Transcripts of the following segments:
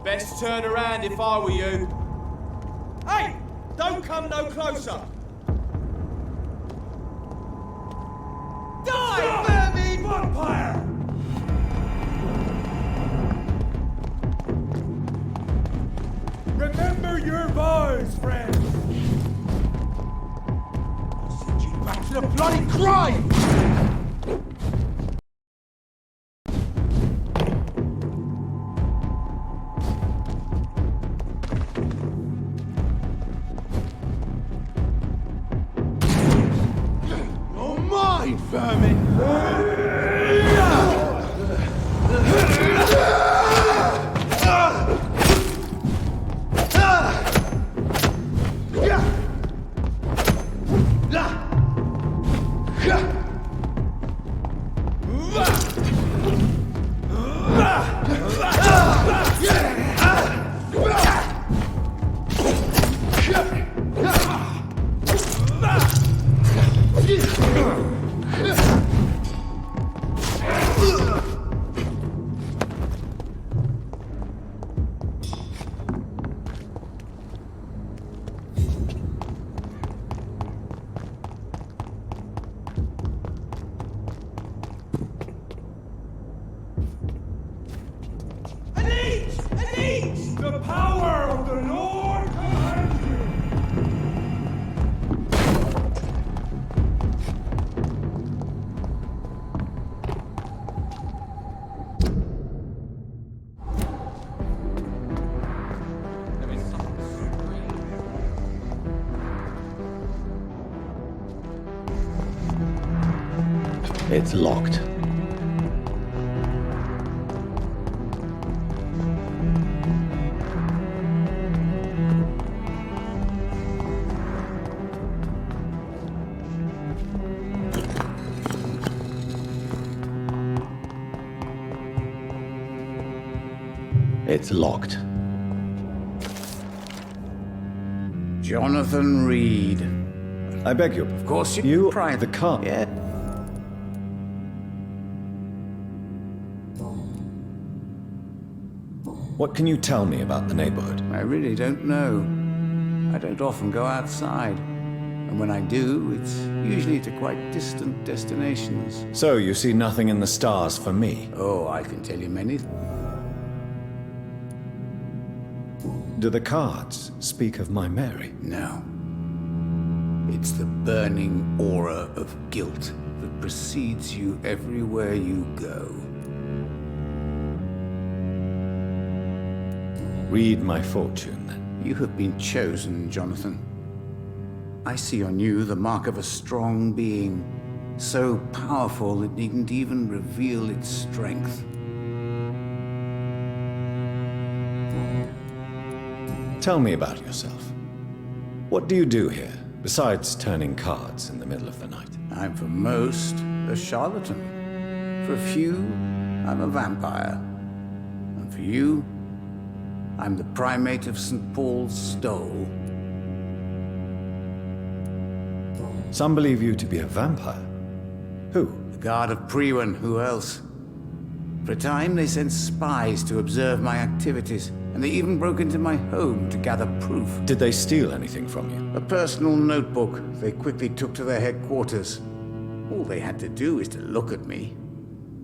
Best turn around if I were you. Hey! Don't come no closer! Die, vermin! Vampire! Remember your vows, friends! I'll send you back to the bloody crime! You're mine, vermin! The power of the Lord commands you. It's locked. It's locked. Jonathan Reed. I beg you. Of course You private. the car. Yeah. What can you tell me about the neighborhood? I really don't know. I don't often go outside. And when I do, it's usually to quite distant destinations. So you see nothing in the stars for me? Oh, I can tell you many. Do the cards speak of my Mary? No. It's the burning aura of guilt that precedes you everywhere you go. Read my fortune, then. You have been chosen, Jonathan. I see on you the mark of a strong being, so powerful it needn't even reveal its strength. Tell me about yourself. What do you do here, besides turning cards in the middle of the night? I'm for most a charlatan. For a few, I'm a vampire. And for you, I'm the primate of St. Paul's Stole. Some believe you to be a vampire. Who? The guard of Priwen, who else? For a time, they sent spies to observe my activities, and they even broke into my home to gather proof. Did they steal anything from you? A personal notebook they quickly took to their headquarters. All they had to do is to look at me.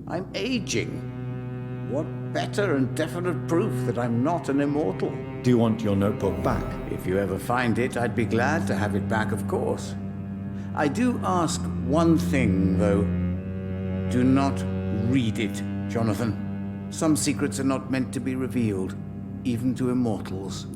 I'm aging. What better and definite proof that I'm not an immortal? Do you want your notebook back? If you ever find it, I'd be glad to have it back, of course. I do ask one thing, though. Do not read it, Jonathan. Some secrets are not meant to be revealed, even to immortals.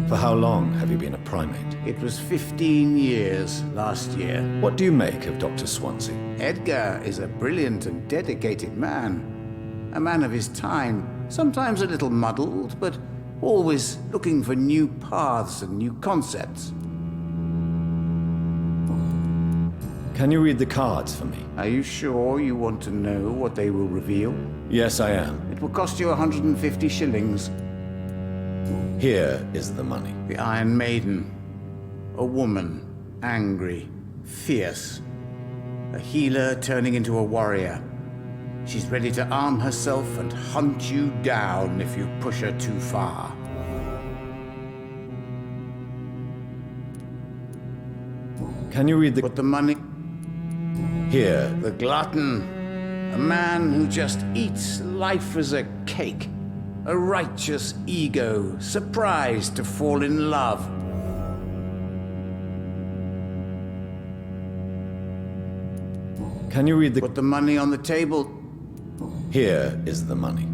For how long have you been a primate? It was 15 years last year. What do you make of Dr. Swansea? Edgar is a brilliant and dedicated man. A man of his time, sometimes a little muddled, but always looking for new paths and new concepts. Can you read the cards for me? Are you sure you want to know what they will reveal? Yes, I am. It will cost you 150 shillings. Here is the money. The Iron Maiden. A woman. Angry. Fierce. A healer turning into a warrior. She's ready to arm herself and hunt you down if you push her too far. Can you read the... Put the money... Here. The glutton. A man who just eats life as a cake. A righteous ego, surprised to fall in love. Can you read the... Put the money on the table. Here is the money.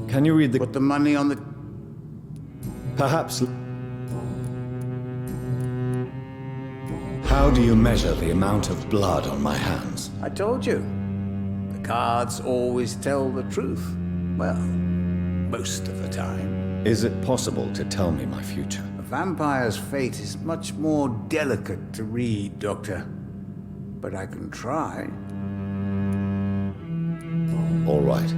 Can you read the... Put the money on the... Perhaps... How do you measure the amount of blood on my hands? I told you. The cards always tell the truth. Well, most of the time. Is it possible to tell me my future? A vampire's fate is much more delicate to read, Doctor. But I can try. All right.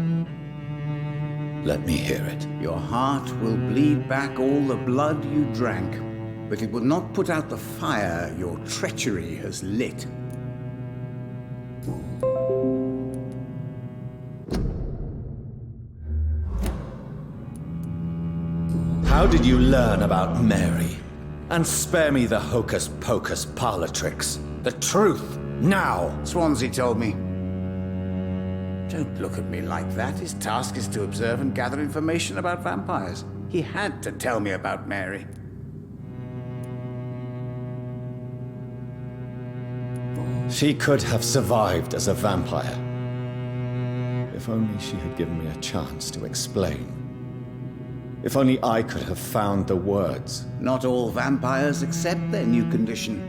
Let me hear it. Your heart will bleed back all the blood you drank, but it will not put out the fire your treachery has lit. How did you learn about Mary? And spare me the hocus-pocus parlor tricks. The truth, now! Swansea told me. Don't look at me like that. His task is to observe and gather information about vampires. He had to tell me about Mary. She could have survived as a vampire. If only she had given me a chance to explain. If only I could have found the words. Not all vampires accept their new condition.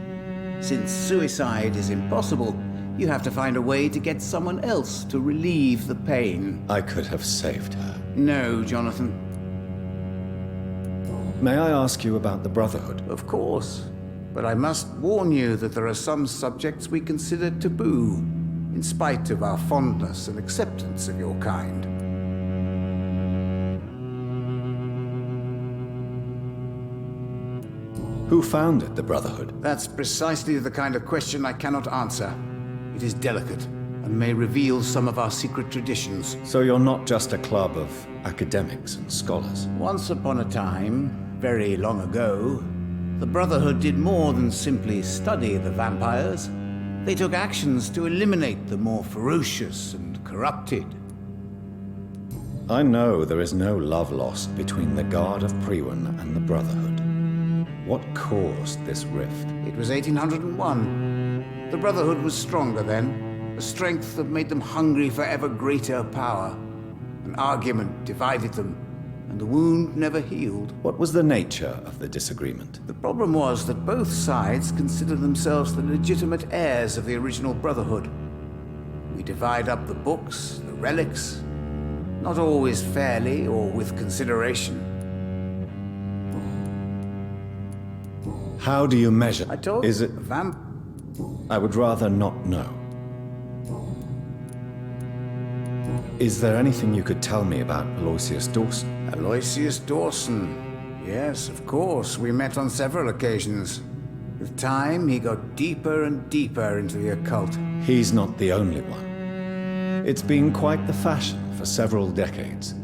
Since suicide is impossible, you have to find a way to get someone else to relieve the pain. I could have saved her. No, Jonathan. May I ask you about the Brotherhood? Of course. But I must warn you that there are some subjects we consider taboo, in spite of our fondness and acceptance of your kind. Who founded the Brotherhood? That's precisely the kind of question I cannot answer. It is delicate, and may reveal some of our secret traditions. So you're not just a club of academics and scholars? Once upon a time, very long ago, the Brotherhood did more than simply study the vampires. They took actions to eliminate the more ferocious and corrupted. I know there is no love lost between the Guard of Priwen and the Brotherhood. What caused this rift? It was 1801. The Brotherhood was stronger then, a strength that made them hungry for ever greater power. An argument divided them, and the wound never healed. What was the nature of the disagreement? The problem was that both sides considered themselves the legitimate heirs of the original Brotherhood. We divide up the books, the relics, not always fairly or with consideration. How do you measure? I told Is it... I would rather not know. Is there anything you could tell me about Aloysius Dawson? Aloysius Dawson. Yes, of course. We met on several occasions. With time, he got deeper and deeper into the occult. He's not the only one. It's been quite the fashion for several decades.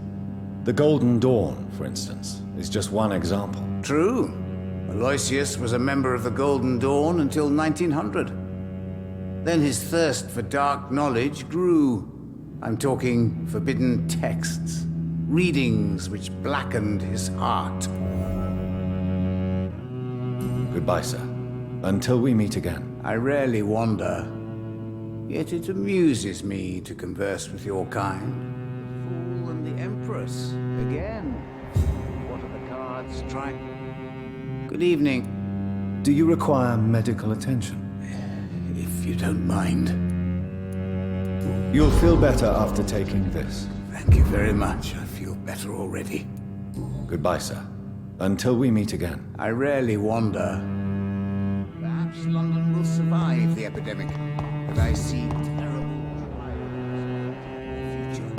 The Golden Dawn, for instance, is just one example. True. Aloysius was a member of the Golden Dawn until 1900. Then his thirst for dark knowledge grew. I'm talking forbidden texts, readings which blackened his heart. Goodbye, sir. Until we meet again. I rarely wander, yet it amuses me to converse with your kind. The Fool and the Empress, again. What are the cards trying? Good evening. Do you require medical attention? If you don't mind. You'll feel better after taking this. Thank you very much. I feel better already. Goodbye, sir. Until we meet again. I rarely wander. Perhaps London will survive the epidemic, but I see terrible trials in the future.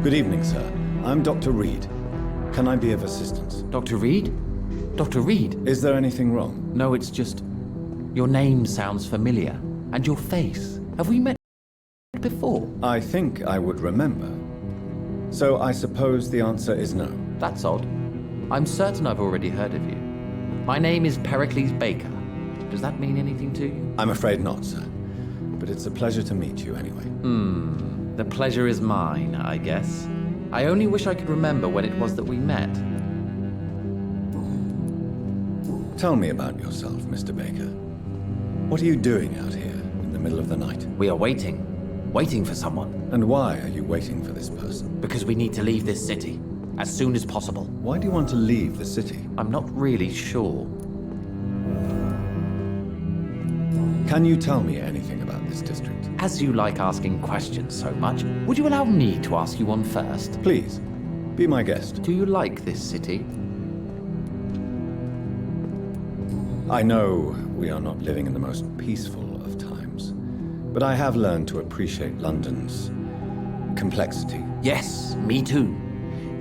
Good evening, sir. I'm Dr. Reed. Can I be of assistance? Dr. Reed? Dr. Reed? Is there anything wrong? No, it's just... Your name sounds familiar. And your face. Have we met before? I think I would remember. So I suppose the answer is no. That's odd. I'm certain I've already heard of you. My name is Pericles Baker. Does that mean anything to you? I'm afraid not, sir. But it's a pleasure to meet you anyway. The pleasure is mine, I guess. I only wish I could remember when it was that we met. Tell me about yourself, Mr. Baker. What are you doing out here in the middle of the night? We are waiting. Waiting for someone. And why are you waiting for this person? Because we need to leave this city. As soon as possible. Why do you want to leave the city? I'm not really sure. Can you tell me anything about this district? As you like asking questions so much, would you allow me to ask you one first? Please, be my guest. Do you like this city? I know we are not living in the most peaceful of times, but I have learned to appreciate London's complexity. Yes, me too.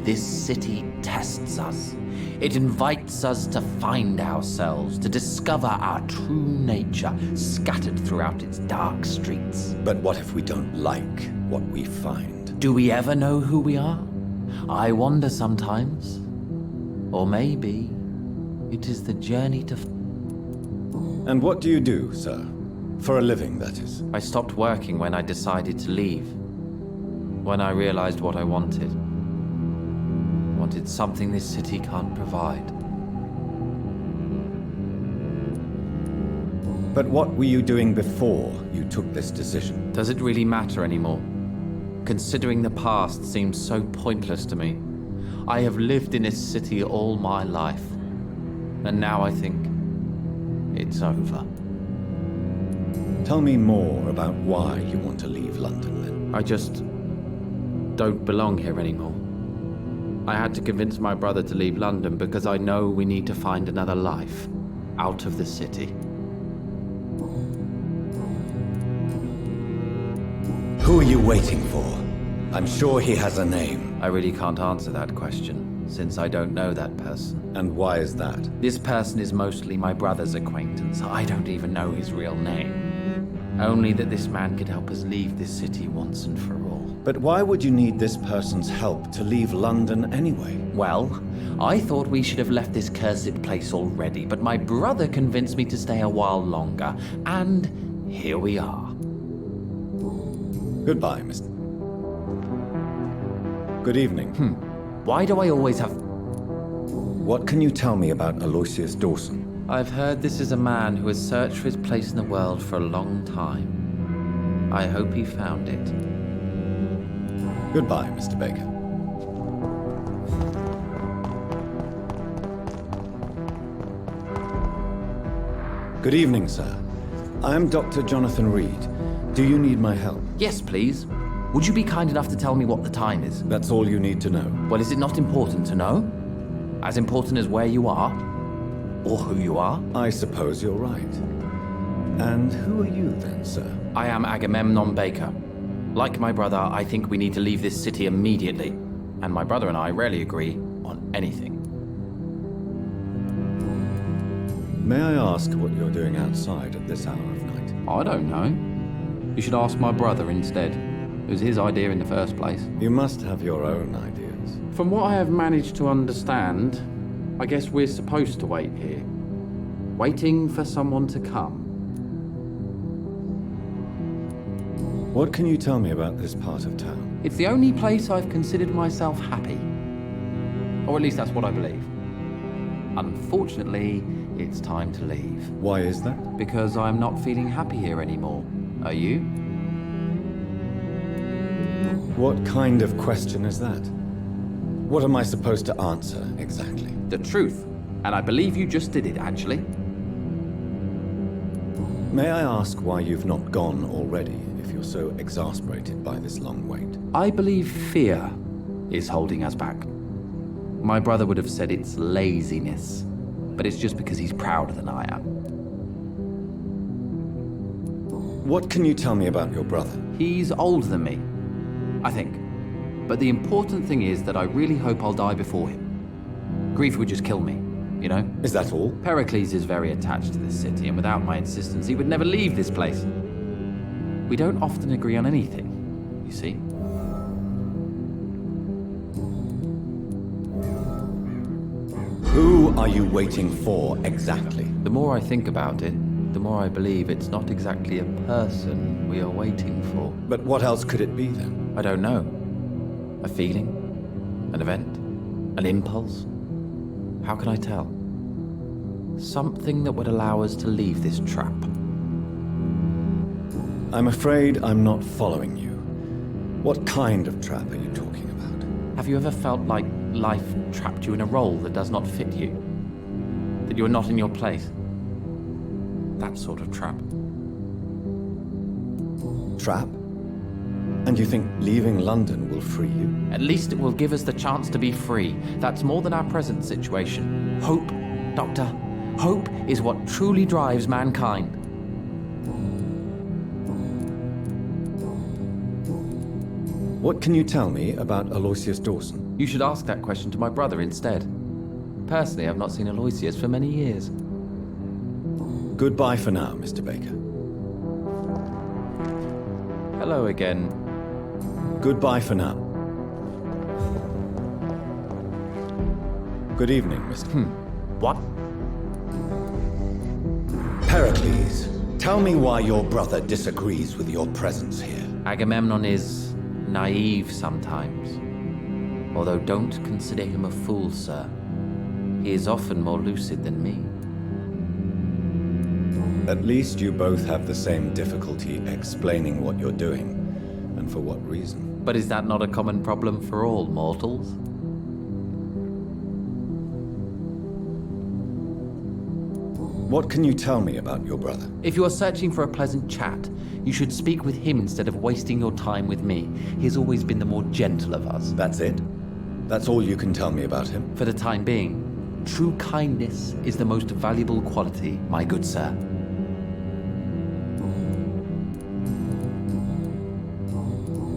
This city tests us. It invites us to find ourselves, to discover our true nature scattered throughout its dark streets. But what if we don't like what we find? Do we ever know who we are? I wonder sometimes. Or maybe it is the journey to... And what do you do, sir? For a living, that is. I stopped working when I decided to leave. When I realized what I wanted. Wanted something this city can't provide. But what were you doing before you took this decision? Does it really matter anymore? Considering the past seems so pointless to me. I have lived in this city all my life. And now I think it's over. Tell me more about why you want to leave London, then. I just don't belong here anymore. I had to convince my brother to leave London because I know we need to find another life out of the city. Who are you waiting for? I'm sure he has a name. I really can't answer that question, since I don't know that person. And why is that? This person is mostly my brother's acquaintance. I don't even know his real name. Only that this man could help us leave this city once and for all. But why would you need this person's help to leave London anyway? Well, I thought we should have left this cursed place already, but my brother convinced me to stay a while longer, and here we are. Goodbye, Mr. Good evening. Why do I always have... What can you tell me about Aloysius Dawson? I've heard this is a man who has searched for his place in the world for a long time. I hope he found it. Goodbye, Mr. Baker. Good evening, sir. I am Dr. Jonathan Reed. Do you need my help? Yes, please. Would you be kind enough to tell me what the time is? That's all you need to know. Well, is it not important to know? As important as where you are? Or who you are? I suppose you're right. And who are you then, sir? I am Agamemnon Baker. Like my brother, I think we need to leave this city immediately. And my brother and I rarely agree on anything. May I ask what you're doing outside at this hour of night? I don't know. You should ask my brother instead. It was his idea in the first place. You must have your own ideas. From what I have managed to understand, I guess we're supposed to wait here. Waiting for someone to come. What can you tell me about this part of town? It's the only place I've considered myself happy. Or at least that's what I believe. Unfortunately, it's time to leave. Why is that? Because I'm not feeling happy here anymore. Are you? What kind of question is that? What am I supposed to answer, exactly? The truth. And I believe you just did it, actually. May I ask why you've not gone already, if you're so exasperated by this long wait? I believe fear is holding us back. My brother would have said it's laziness, but it's just because he's prouder than I am. What can you tell me about your brother? He's older than me, I think. But the important thing is that I really hope I'll die before him. Grief would just kill me, you know? Is that all? Pericles is very attached to this city, and without my insistence, he would never leave this place. We don't often agree on anything, you see. Who are you waiting for, exactly? The more I think about it, the more I believe it's not exactly a person we are waiting for. But what else could it be, then? I don't know. A feeling? An event? An impulse? How can I tell? Something that would allow us to leave this trap. I'm afraid I'm not following you. What kind of trap are you talking about? Have you ever felt like life trapped you in a role that does not fit you? That you're not in your place? That sort of trap. Trap? And you think leaving London will free you? At least it will give us the chance to be free. That's more than our present situation. Hope, Doctor. Hope is what truly drives mankind. What can you tell me about Aloysius Dawson? You should ask that question to my brother instead. Personally, I've not seen Aloysius for many years. Goodbye for now, Mr. Baker. Hello again. Goodbye for now. Good evening, Mr. What? Pericles, tell me why your brother disagrees with your presence here. Agamemnon is naive sometimes. Although don't consider him a fool, sir. He is often more lucid than me. At least you both have the same difficulty explaining what you're doing, and for what reason. But is that not a common problem for all mortals? What can you tell me about your brother? If you are searching for a pleasant chat, you should speak with him instead of wasting your time with me. He has always been the more gentle of us. That's it? That's all you can tell me about him? For the time being, true kindness is the most valuable quality, my good sir.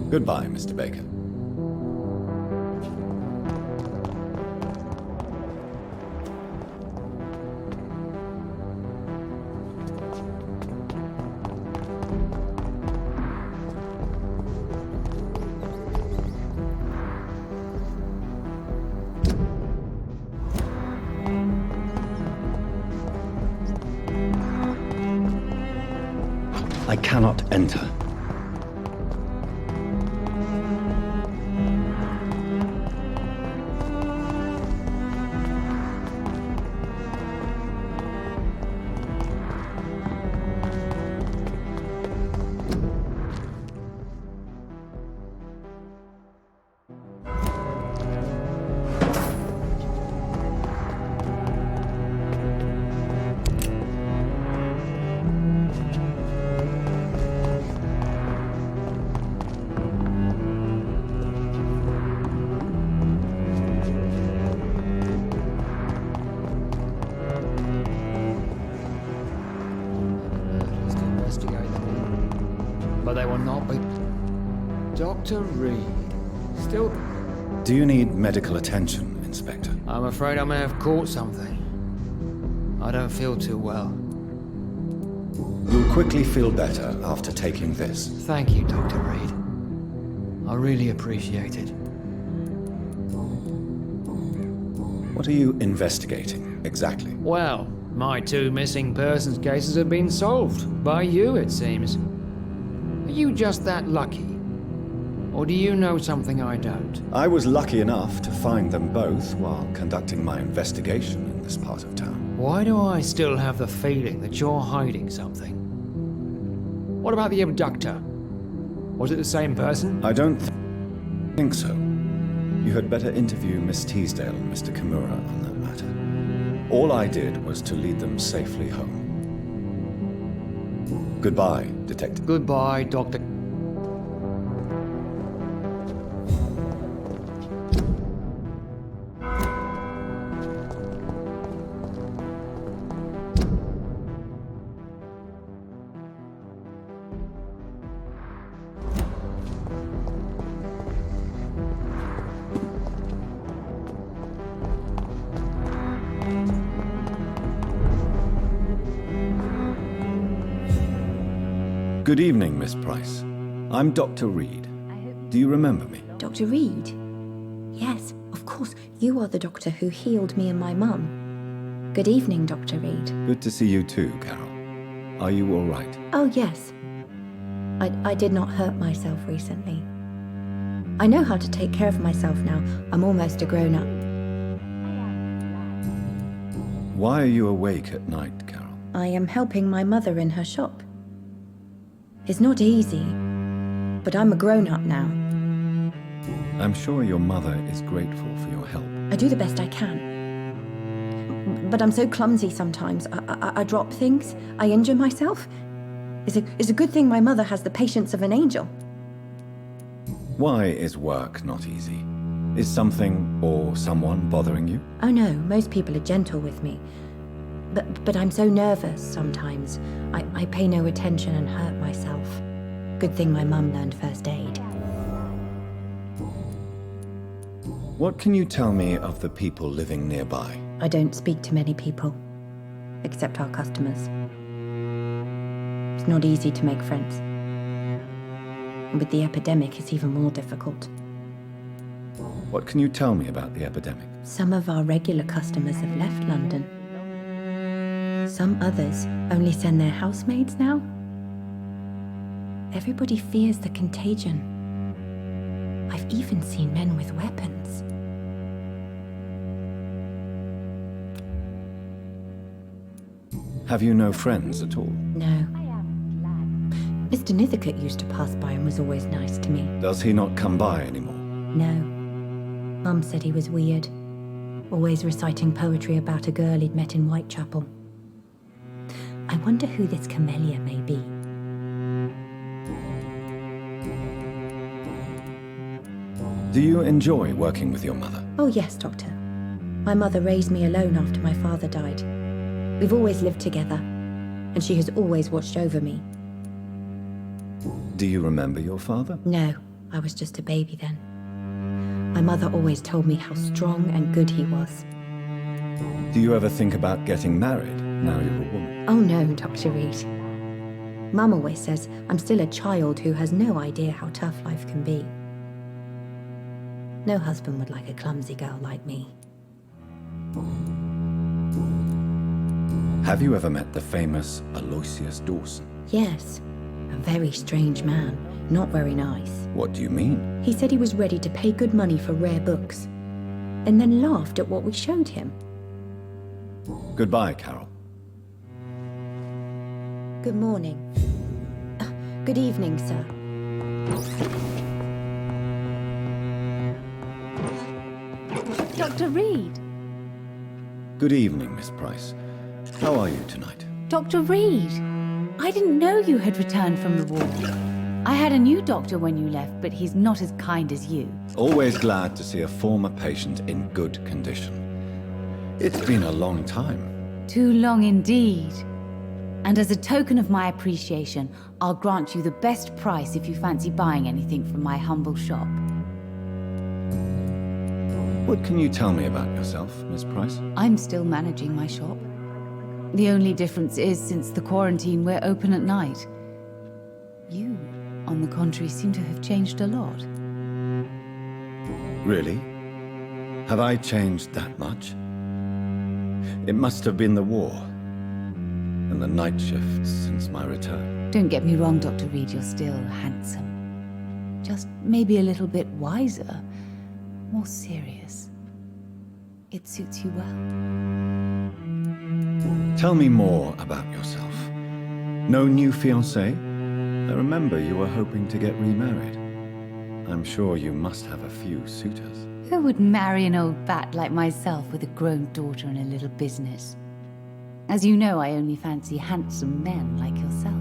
Goodbye, Mr. Baker. I cannot enter. But they will not be. Dr. Reed. Still. Do you need medical attention, Inspector? I'm afraid I may have caught something. I don't feel too well. You'll quickly feel better after taking this. Thank you, Dr. Reed. I really appreciate it. What are you investigating, exactly? Well, my 2 missing persons cases have been solved. By you, it seems. Are you just that lucky? Or do you know something I don't? I was lucky enough to find them both while conducting my investigation in this part of town. Why do I still have the feeling that you're hiding something? What about the abductor? Was it the same person? I don't think so. You had better interview Miss Teasdale and Mr. Kimura on that matter. All I did was to lead them safely home. Goodbye, Detective. Goodbye, Dr. Good evening, Miss Price. I'm Dr. Reed. Do you remember me? Dr. Reed? Yes, of course. You are the doctor who healed me and my mum. Good evening, Dr. Reed. Good to see you too, Carol. Are you all right? Oh, yes. I did not hurt myself recently. I know how to take care of myself now. I'm almost a grown-up. Why are you awake at night, Carol? I am helping my mother in her shop. It's not easy, but I'm a grown-up now. I'm sure your mother is grateful for your help. I do the best I can. But I'm so clumsy sometimes. I drop things. I injure myself. It's a good thing my mother has the patience of an angel. Why is work not easy? Is something or someone bothering you? Oh no, most people are gentle with me. But I'm so nervous sometimes. I pay no attention and hurt myself. Good thing my mum learned first aid. What can you tell me of the people living nearby? I don't speak to many people, except our customers. It's not easy to make friends. And with the epidemic, it's even more difficult. What can you tell me about the epidemic? Some of our regular customers have left London. Some others only send their housemaids now. Everybody fears the contagion. I've even seen men with weapons. Have you no friends at all? No. Mr. Nithercote used to pass by and was always nice to me. Does he not come by anymore? No. Mum said he was weird. Always reciting poetry about a girl he'd met in Whitechapel. I wonder who this camellia may be. Do you enjoy working with your mother? Oh yes, Doctor. My mother raised me alone after my father died. We've always lived together, and she has always watched over me. Do you remember your father? No, I was just a baby then. My mother always told me how strong and good he was. Do you ever think about getting married now you're a woman? Oh no, Dr. Reed. Mum always says I'm still a child who has no idea how tough life can be. No husband would like a clumsy girl like me. Have you ever met the famous Aloysius Dawson? Yes, a very strange man, not very nice. What do you mean? He said he was ready to pay good money for rare books, and then laughed at what we showed him. Goodbye, Carol. Good morning. Good evening, sir. Dr. Reed. Good evening, Miss Price. How are you tonight? Dr. Reed. I didn't know you had returned from the war. I had a new doctor when you left, but he's not as kind as you. Always glad to see a former patient in good condition. It's been a long time. Too long indeed. And as a token of my appreciation, I'll grant you the best price if you fancy buying anything from my humble shop. What can you tell me about yourself, Miss Price? I'm still managing my shop. The only difference is, since the quarantine, we're open at night. You, on the contrary, seem to have changed a lot. Really? Have I changed that much? It must have been the war and the night shifts since my return. Don't get me wrong, Dr. Reed, you're still handsome. Just maybe a little bit wiser, more serious. It suits you well. Tell me more about yourself. No new fiancé? I remember you were hoping to get remarried. I'm sure you must have a few suitors. Who would marry an old bat like myself with a grown daughter and a little business? As you know, I only fancy handsome men like yourself.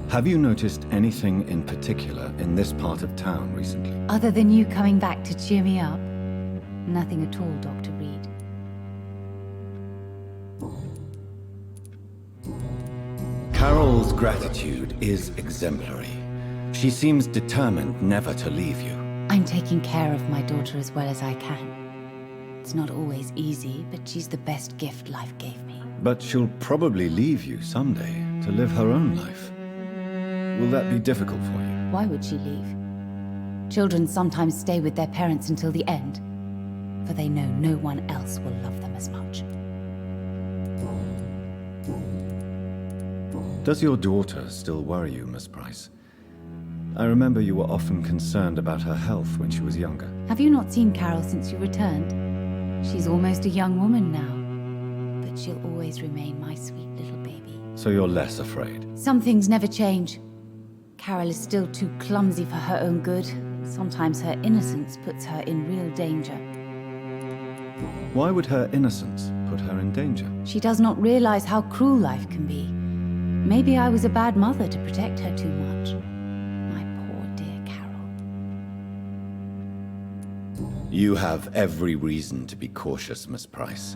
Have you noticed anything in particular in this part of town recently? Other than you coming back to cheer me up? Nothing at all, Dr. Reed. Carol's gratitude is exemplary. She seems determined never to leave you. I'm taking care of my daughter as well as I can. It's not always easy, but she's the best gift life gave me. But she'll probably leave you someday to live her own life. Will that be difficult for you? Why would she leave? Children sometimes stay with their parents until the end, for they know no one else will love them as much. Does your daughter still worry you, Miss Price? I remember you were often concerned about her health when she was younger. Have you not seen Carol since you returned? She's almost a young woman now, but she'll always remain my sweet little baby. So you're less afraid? Some things never change. Carol is still too clumsy for her own good. Sometimes her innocence puts her in real danger. Why would her innocence put her in danger? She does not realize how cruel life can be. Maybe I was a bad mother to protect her too much. My poor dear Carol. You have every reason to be cautious, Miss Price,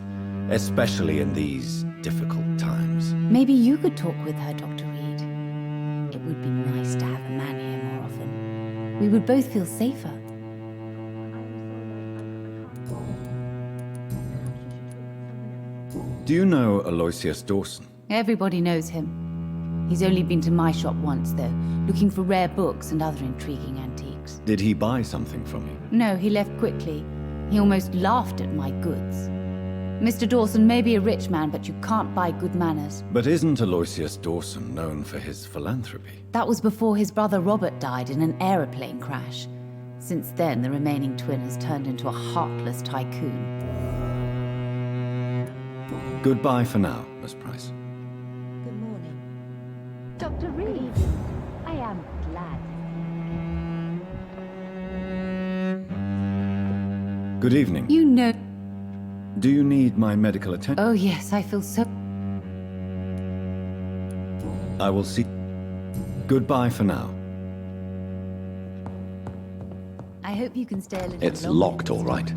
especially in these difficult times. Maybe you could talk with her, Dr. Reed. It would be nice to have a man here more often. We would both feel safer. Do you know Aloysius Dawson? Everybody knows him. He's only been to my shop once, though, looking for rare books and other intriguing antiques. Did he buy something from you? No, he left quickly. He almost laughed at my goods. Mr. Dawson may be a rich man, but you can't buy good manners. But isn't Aloysius Dawson known for his philanthropy? That was before his brother Robert died in an aeroplane crash. Since then, the remaining twin has turned into a heartless tycoon. Goodbye for now, Miss Price. Good morning. Dr. Reed, I am glad. Good evening. You know... Do you need my medical attention? Oh yes, I feel so... I will see. Goodbye for now. I hope you can stay a little It's longer. locked, all right.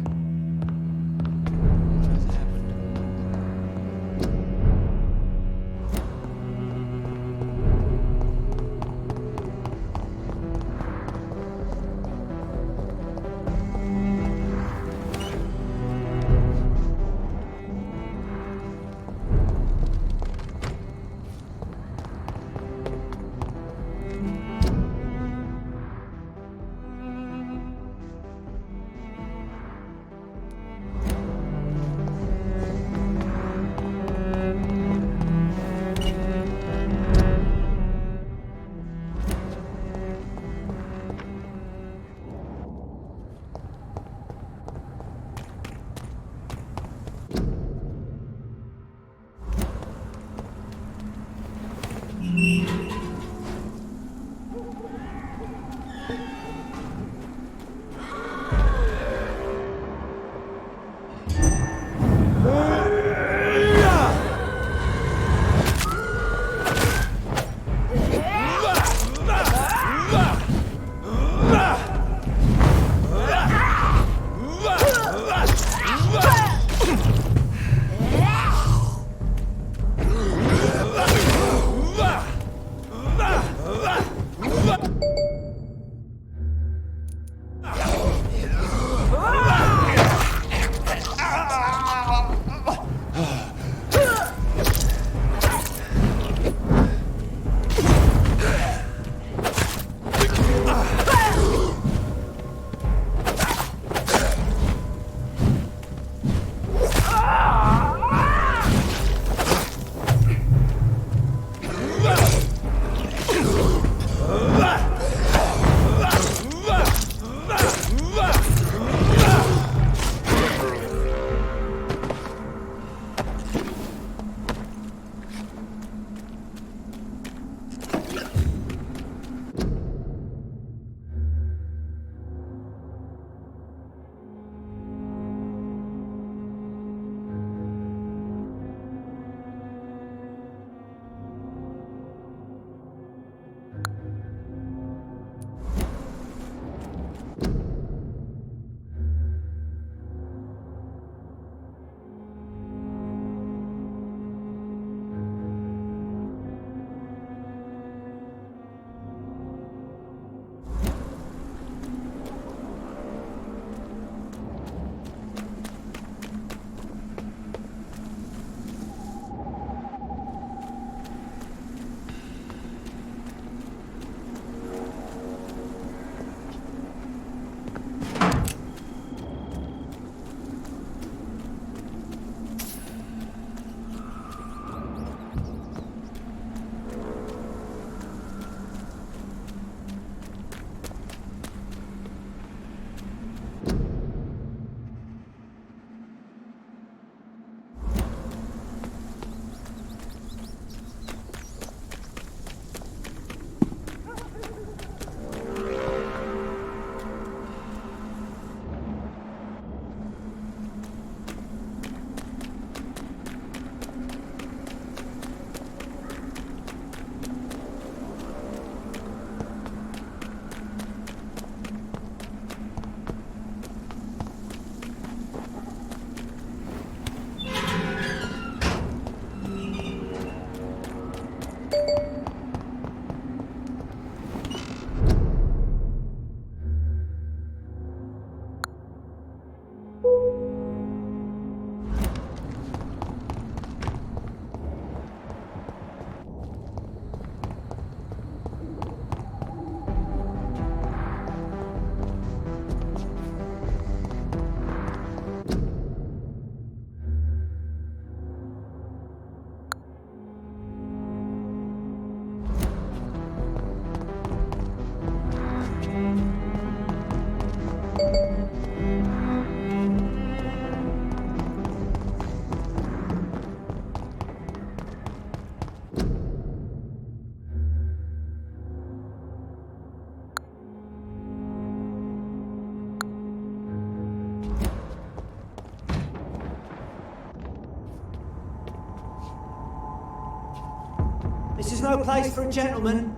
This is no place for a gentleman.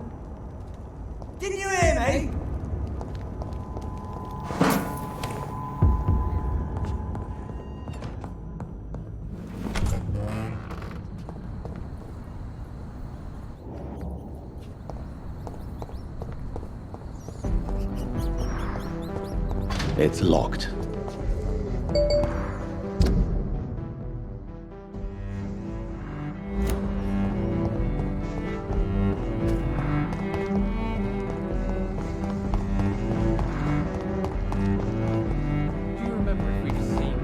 Didn't you hear me? It's locked. Do you remember if we've seen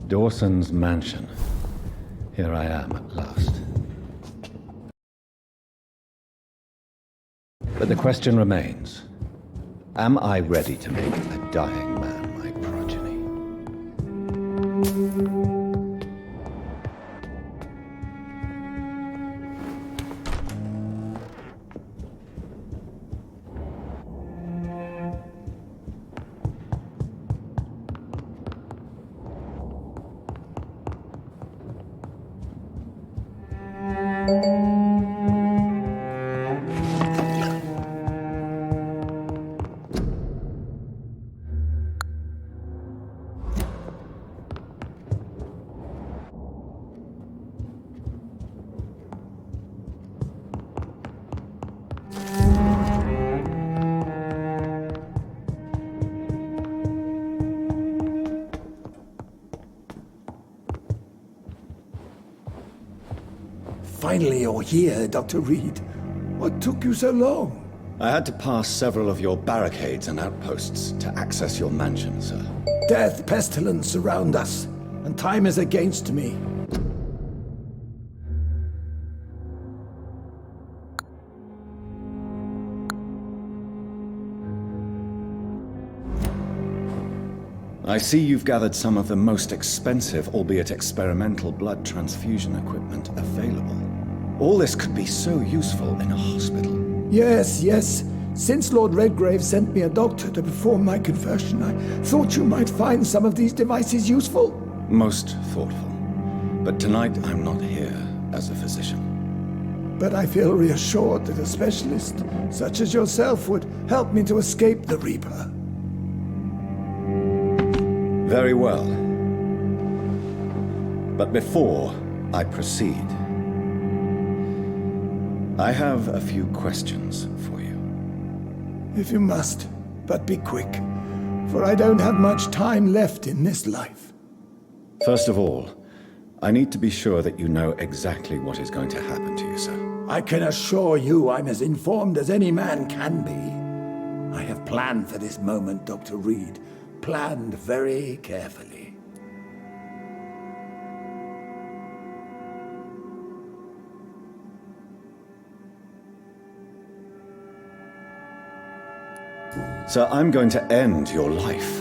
Dawson's mansion. Here I am at last. But the question remains, am I ready to make a dying man my progeny? Finally, you're here, Dr. Reed. What took you so long? I had to pass several of your barricades and outposts to access your mansion, sir. Death, pestilence surround us, and time is against me. I see you've gathered some of the most expensive, albeit experimental, blood transfusion equipment available. All this could be so useful in a hospital. Yes, yes. Since Lord Redgrave sent me a doctor to perform my conversion, I thought you might find some of these devices useful. Most thoughtful. But tonight I'm not here as a physician. But I feel reassured that a specialist such as yourself would help me to escape the Reaper. Very well. But before I proceed, I have a few questions for you. If you must, but be quick, for I don't have much time left in this life. First of all, I need to be sure that you know exactly what is going to happen to you, sir. I can assure you I'm as informed as any man can be. I have planned for this moment, Dr. Reed. Planned very carefully. Sir, I'm going to end your life.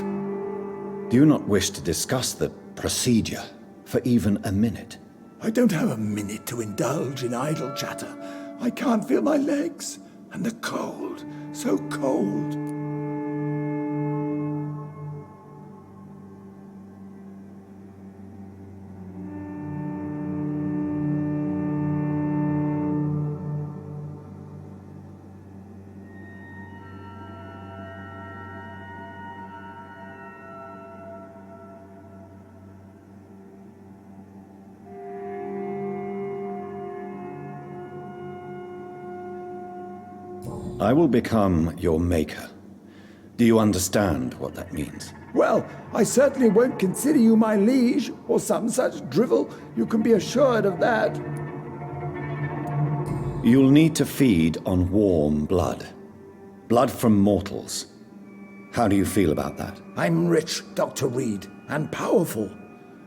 Do you not wish to discuss the procedure for even a minute? I don't have a minute to indulge in idle chatter. I can't feel my legs, and the cold, so cold. I will become your maker. Do you understand what that means? Well, I certainly won't consider you my liege, or some such drivel. You can be assured of that. You'll need to feed on warm blood. Blood from mortals. How do you feel about that? I'm rich, Dr. Reed, and powerful.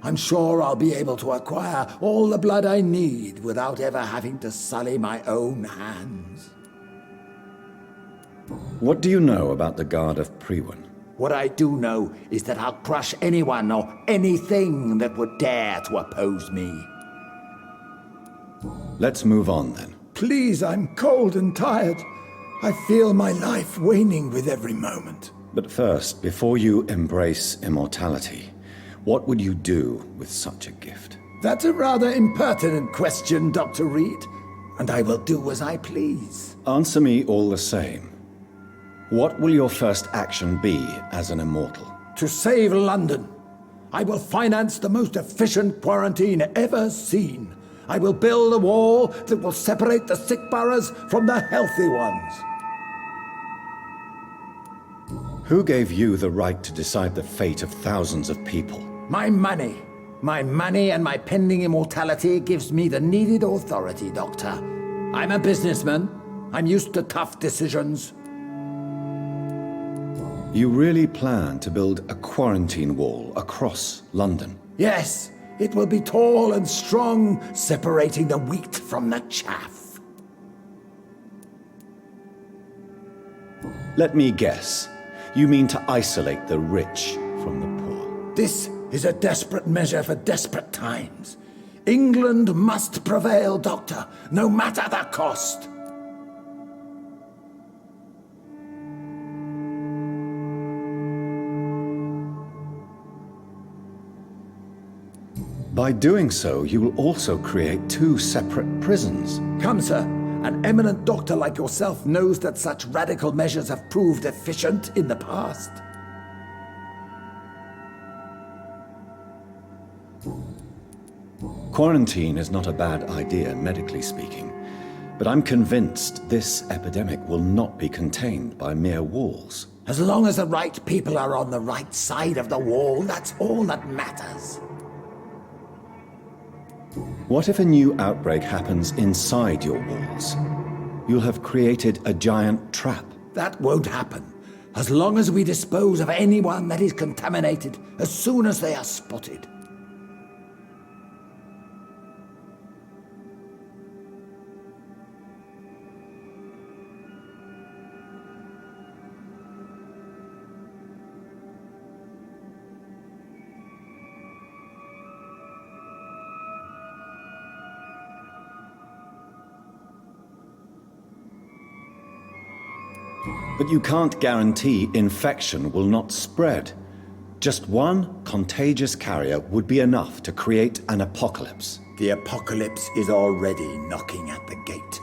I'm sure I'll be able to acquire all the blood I need without ever having to sully my own hands. What do you know about the Guard of Priwen? What I do know is that I'll crush anyone or anything that would dare to oppose me. Let's move on then. Please, I'm cold and tired. I feel my life waning with every moment. But first, before you embrace immortality, what would you do with such a gift? That's a rather impertinent question, Dr. Reed, and I will do as I please. Answer me all the same. What will your first action be as an immortal? To save London. I will finance the most efficient quarantine ever seen. I will build a wall that will separate the sick boroughs from the healthy ones. Who gave you the right to decide the fate of thousands of people? My money. My money and my pending immortality gives me the needed authority, Doctor. I'm a businessman. I'm used to tough decisions. You really plan to build a quarantine wall across London? Yes, it will be tall and strong, separating the wheat from the chaff. Let me guess. You mean to isolate the rich from the poor? This is a desperate measure for desperate times. England must prevail, Doctor, no matter the cost. By doing so, you will also create two separate prisons. Come, sir. An eminent doctor like yourself knows that such radical measures have proved efficient in the past. Quarantine is not a bad idea, medically speaking, but I'm convinced this epidemic will not be contained by mere walls. As long as the right people are on the right side of the wall, that's all that matters. What if a new outbreak happens inside your walls? You'll have created a giant trap. That won't happen. As long as we dispose of anyone that is contaminated as soon as they are spotted. But you can't guarantee infection will not spread. Just one contagious carrier would be enough to create an apocalypse. The apocalypse is already knocking at the gate.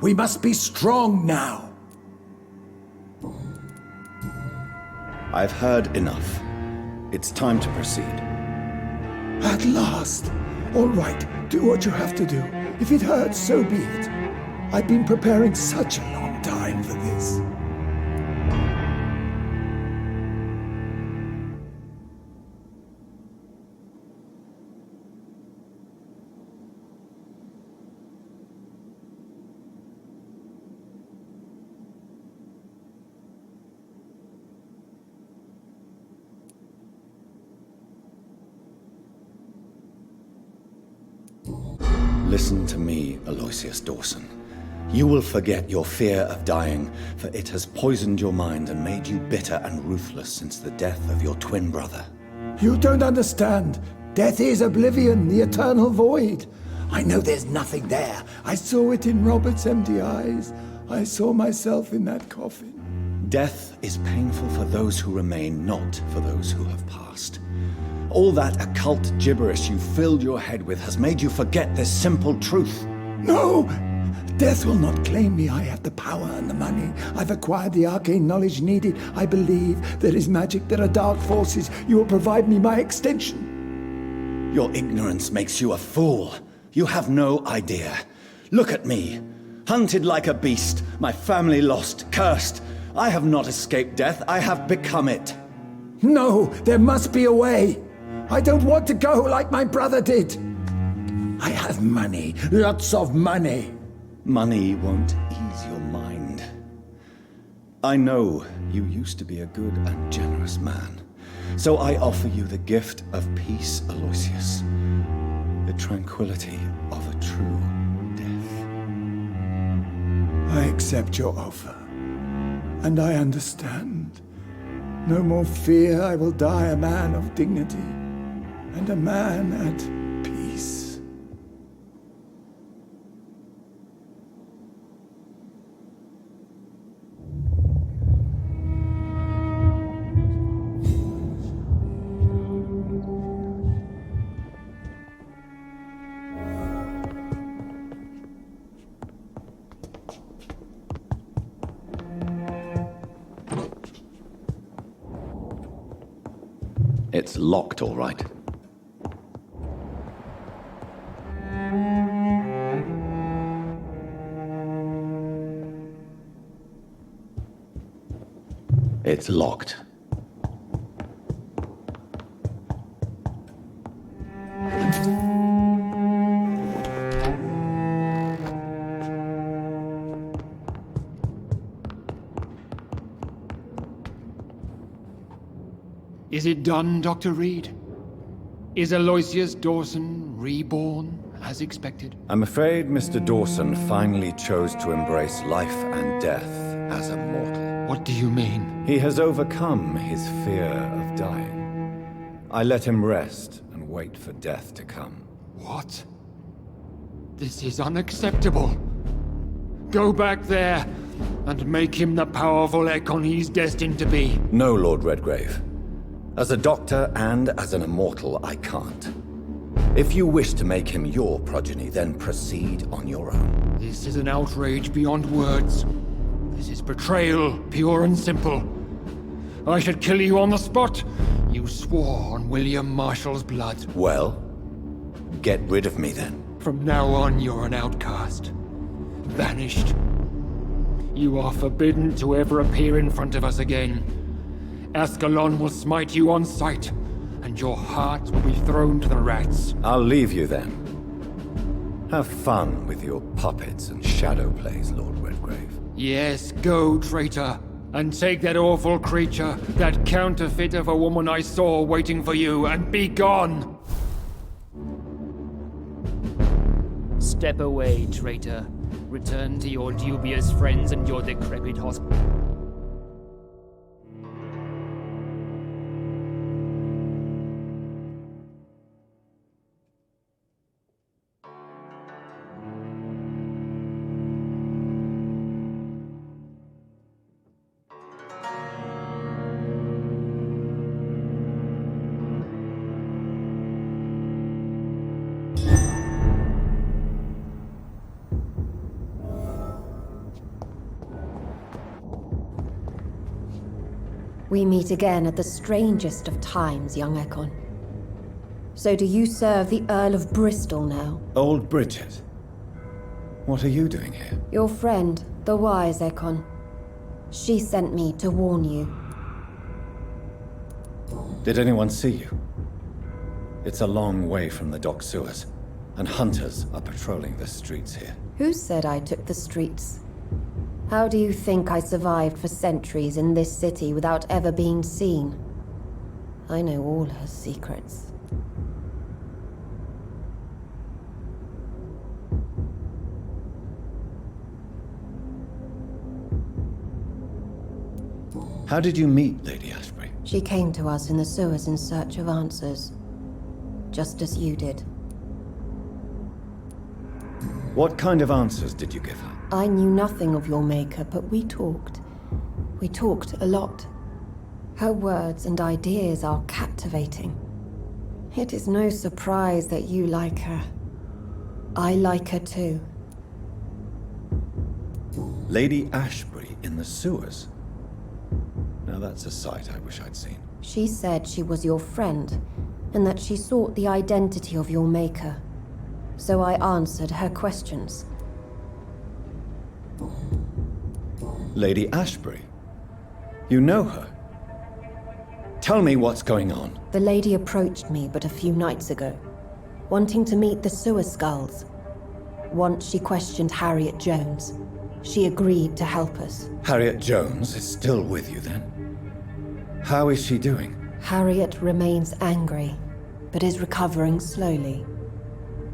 We must be strong now. I've heard enough. It's time to proceed. At last. All right, do what you have to do. If it hurts, so be it. I've been preparing such a long time for this. Listen to me, Aloysius Dawson. You will forget your fear of dying, for it has poisoned your mind and made you bitter and ruthless since the death of your twin brother. You don't understand. Death is oblivion, the eternal void. I know there's nothing there. I saw it in Robert's empty eyes. I saw myself in that coffin. Death is painful for those who remain, not for those who have passed. All that occult gibberish you filled your head with has made you forget this simple truth. No! Death will not claim me. I have the power and the money. I've acquired the arcane knowledge needed. I believe there is magic, there are dark forces. You will provide me my extension. Your ignorance makes you a fool. You have no idea. Look at me. Hunted like a beast, my family lost, cursed. I have not escaped death, I have become it. No, there must be a way. I don't want to go like my brother did. I have money, lots of money. Money won't ease your mind. I know you used to be a good and generous man, so I offer you the gift of peace, Aloysius. The tranquility of a true death. I accept your offer, and I understand. No more fear, I will die a man of dignity, and a man at peace. It's locked, all right. It's locked. Is it done, Dr. Reed? Is Aloysius Dawson reborn, as expected? I'm afraid Mr. Dawson finally chose to embrace life and death as a mortal. What do you mean? He has overcome his fear of dying. I let him rest and wait for death to come. What? This is unacceptable. Go back there and make him the powerful Ekon he's destined to be. No, Lord Redgrave. As a doctor and as an immortal, I can't. If you wish to make him your progeny, then proceed on your own. This is an outrage beyond words. This is betrayal, pure and simple. I should kill you on the spot. You swore on William Marshall's blood. Well, get rid of me then. From now on, you're an outcast. Vanished. You are forbidden to ever appear in front of us again. Ascalon will smite you on sight, and your heart will be thrown to the rats. I'll leave you then. Have fun with your puppets and shadow plays, Lord Redgrave. Yes, go, traitor, and take that awful creature, that counterfeit of a woman I saw waiting for you, and be gone! Step away, traitor. Return to your dubious friends and your decrepit hospital. We meet again at the strangest of times, young Ekon. So do you serve the Earl of Bristol now? Old Bridget. What are you doing here? Your friend, the wise Ekon. She sent me to warn you. Did anyone see you? It's a long way from the dock sewers, and hunters are patrolling the streets here. Who said I took the streets? How do you think I survived for centuries in this city without ever being seen? I know all her secrets. How did you meet Lady Ashbury? She came to us in the sewers in search of answers. Just as you did. What kind of answers did you give her? I knew nothing of your maker, but we talked. We talked a lot. Her words and ideas are captivating. It is no surprise that you like her. I like her too. Lady Ashbury in the sewers? Now that's a sight I wish I'd seen. She said she was your friend, and that she sought the identity of your maker. So I answered her questions. Lady Ashbury? You know her? Tell me what's going on. The lady approached me but a few nights ago, wanting to meet the sewer skulls. Once she questioned Harriet Jones. She agreed to help us. Harriet Jones is still with you then? How is she doing? Harriet remains angry, but is recovering slowly.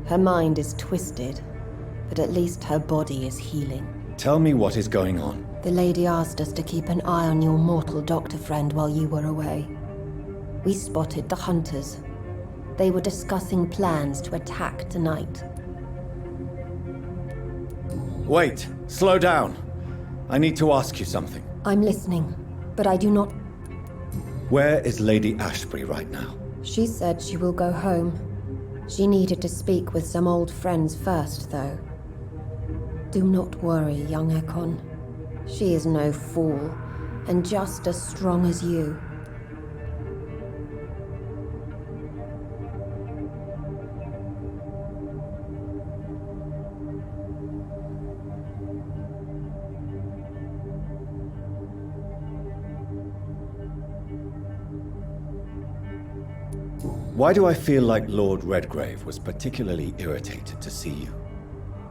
Her mind is twisted, but at least her body is healing. Tell me what is going on. The lady asked us to keep an eye on your mortal doctor friend while you were away. We spotted the hunters. They were discussing plans to attack tonight. Wait, slow down. I need to ask you something. I'm listening, but I do not... Where is Lady Ashbury right now? She said she will go home. She needed to speak with some old friends first, though. Do not worry, young Ekon. She is no fool, and just as strong as you. Why do I feel like Lord Redgrave was particularly irritated to see you?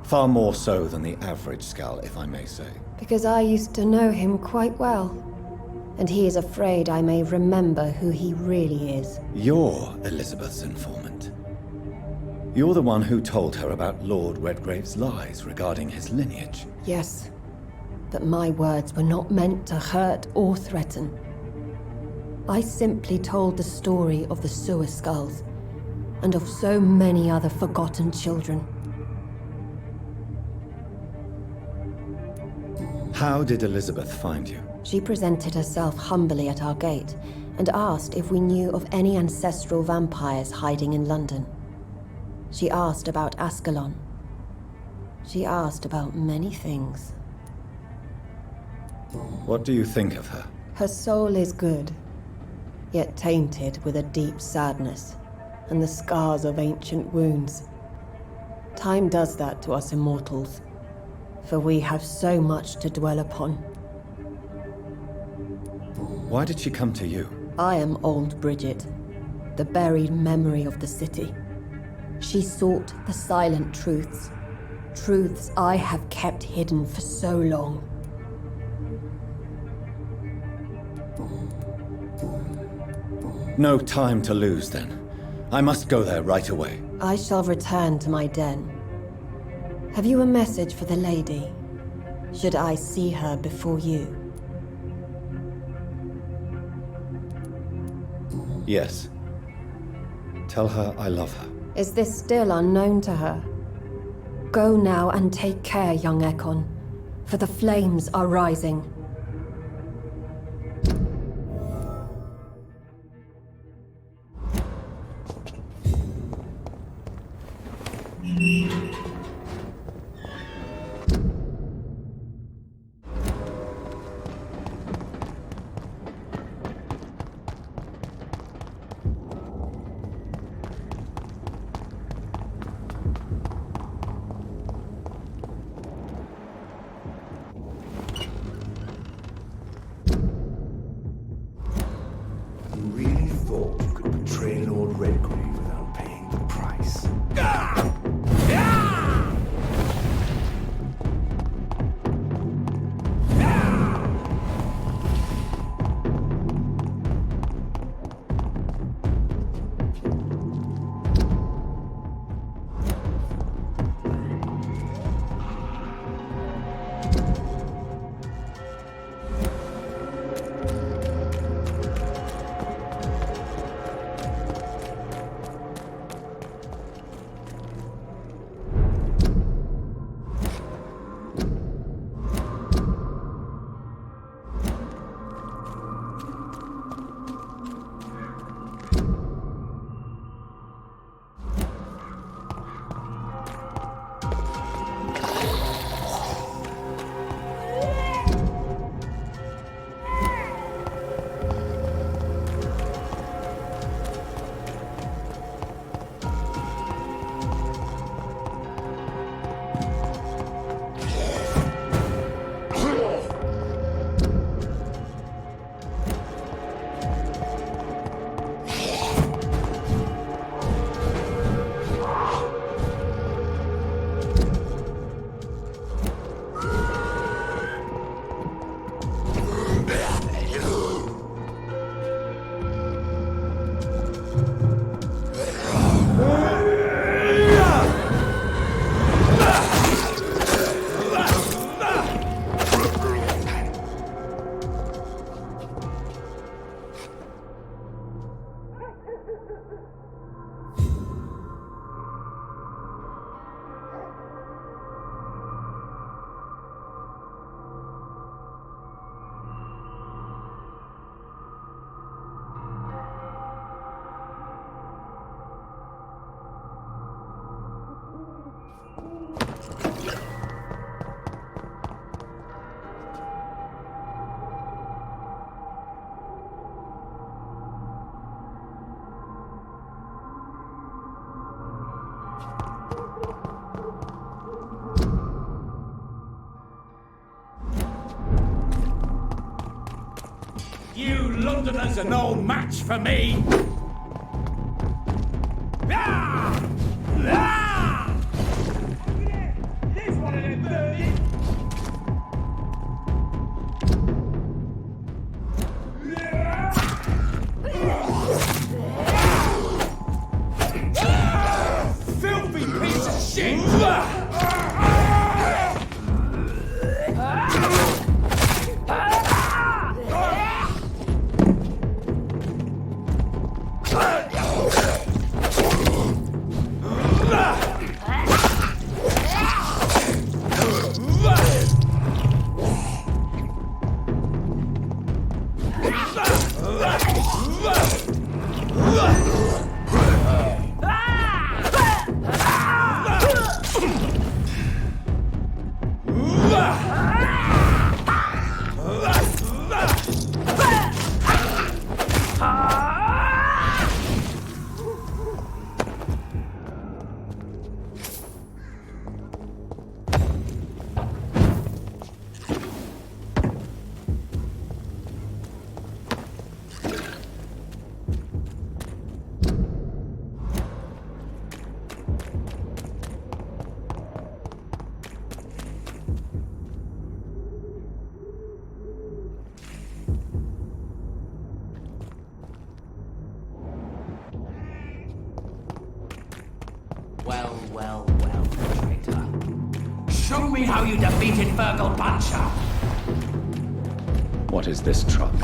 Far more so than the average Skull, if I may say. Because I used to know him quite well. And he is afraid I may remember who he really is. You're Elizabeth's informant. You're the one who told her about Lord Redgrave's lies regarding his lineage. Yes, but my words were not meant to hurt or threaten. I simply told the story of the Sewer Skulls, and of so many other forgotten children. How did Elizabeth find you? She presented herself humbly at our gate, and asked if we knew of any ancestral vampires hiding in London. She asked about Ascalon. She asked about many things. What do you think of her? Her soul is good, yet tainted with a deep sadness, and the scars of ancient wounds. Time does that to us immortals, for we have so much to dwell upon. Why did she come to you? I am old Bridget, the buried memory of the city. She sought the silent truths, truths I have kept hidden for so long. No time to lose, then. I must go there right away. I shall return to my den. Have you a message for the lady? Should I see her before you? Yes. Tell her I love her. Is this still unknown to her? Go now and take care, young Ekon, for the flames are rising. You Londoners are no match for me! Ah! Ah! There's one of them burning! Filthy piece of shit! Well, traitor. Show me how you defeated Virgil Puncher! What is this truck?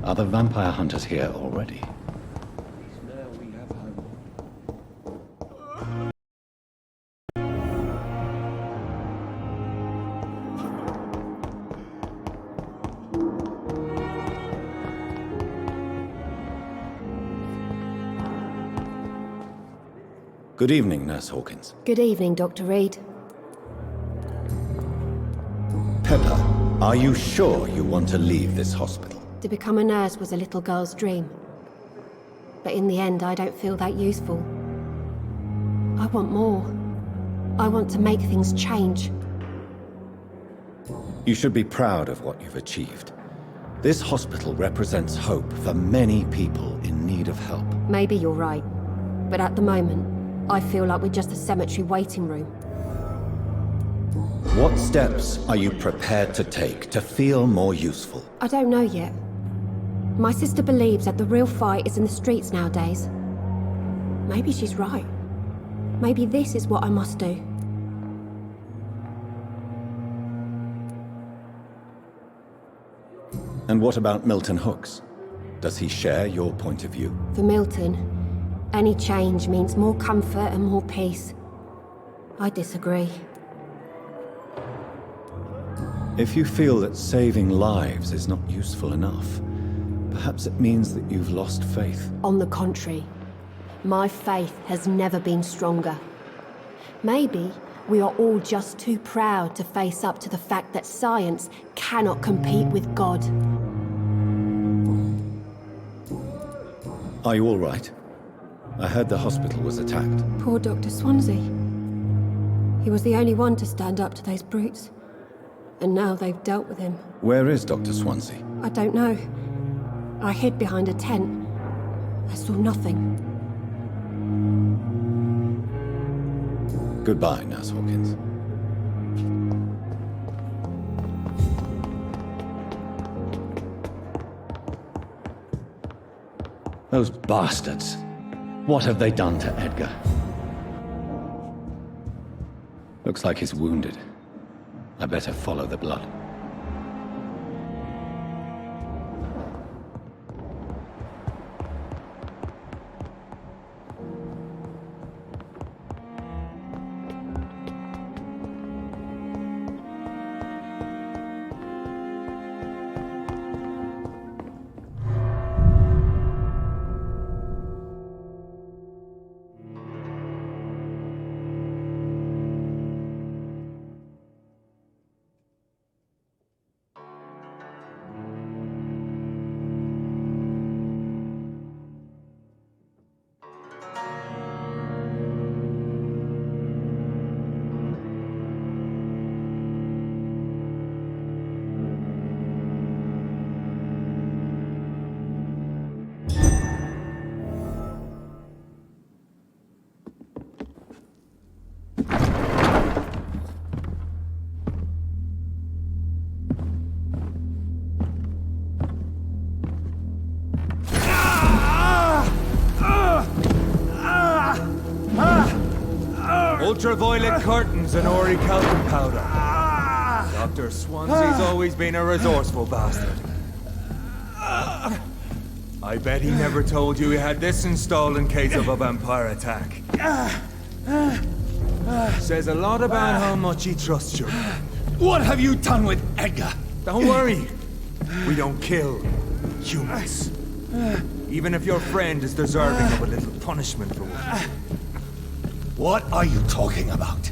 Are the vampire hunters here already? Good evening, Nurse Hawkins. Good evening, Dr. Reed. Pepper, are you sure you want to leave this hospital? To become a nurse was a little girl's dream. But in the end, I don't feel that useful. I want more. I want to make things change. You should be proud of what you've achieved. This hospital represents hope for many people in need of help. Maybe you're right. But at the moment, I feel like we're just a cemetery waiting room. What steps are you prepared to take to feel more useful? I don't know yet. My sister believes that the real fight is in the streets nowadays. Maybe she's right. Maybe this is what I must do. And what about Milton Hooks? Does he share your point of view? For Milton, any change means more comfort and more peace. I disagree. If you feel that saving lives is not useful enough, perhaps it means that you've lost faith. On the contrary, my faith has never been stronger. Maybe we are all just too proud to face up to the fact that science cannot compete with God. Are you all right? I heard the hospital was attacked. Poor Dr. Swansea. He was the only one to stand up to those brutes. And now they've dealt with him. Where is Dr. Swansea? I don't know. I hid behind a tent. I saw nothing. Goodbye, Nurse Hawkins. Those bastards. What have they done to Edgar? Looks like he's wounded. I better follow the blood. Ultraviolet curtains and orichalcum powder. Dr. Swansea's always been a resourceful bastard. I bet he never told you he had this installed in case of a vampire attack. Says a lot about how much he trusts you. What have you done with Edgar? Don't worry. We don't kill humans. Even if your friend is deserving of a little punishment for what he did. What are you talking about?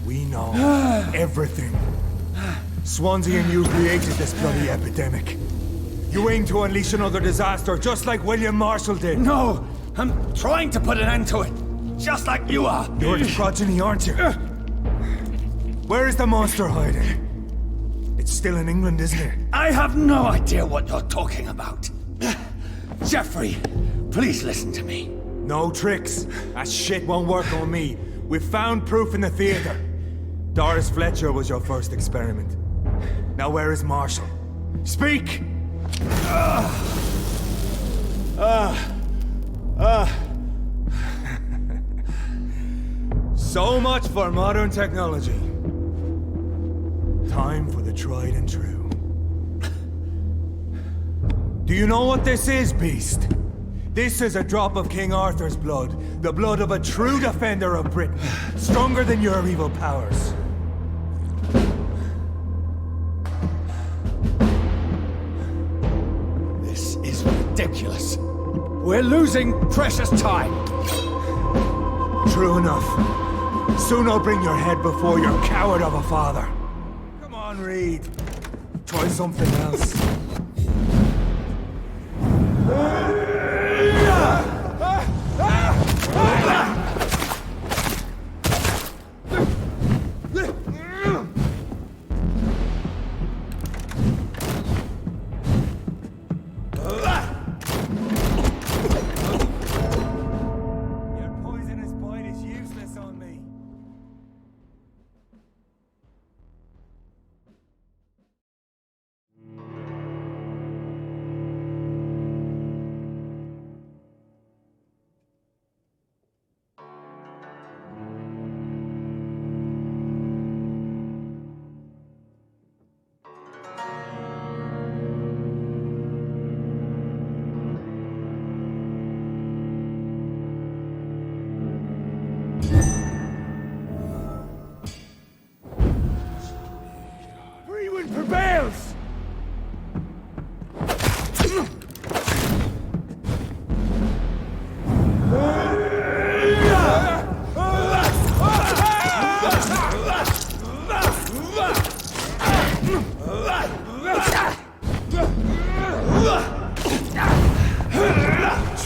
We know everything. Swansea and you created this bloody epidemic. You aim to unleash another disaster, just like William Marshall did. No! I'm trying to put an end to it, just like you are. You're the progeny, aren't you? Where is the monster hiding? It's still in England, isn't it? I have no idea what you're talking about. Jeffrey, please listen to me. No tricks. That shit won't work on me. We've found proof in the theater. Doris Fletcher was your first experiment. Now where is Marshall? Speak! So much for modern technology. Time for the tried and true. Do you know what this is, Beast? This is a drop of King Arthur's blood. The blood of a true defender of Britain. Stronger than your evil powers. This is ridiculous. We're losing precious time. True enough. Soon I'll bring your head before your coward of a father. Come on, Reed. Try something else. Prevails!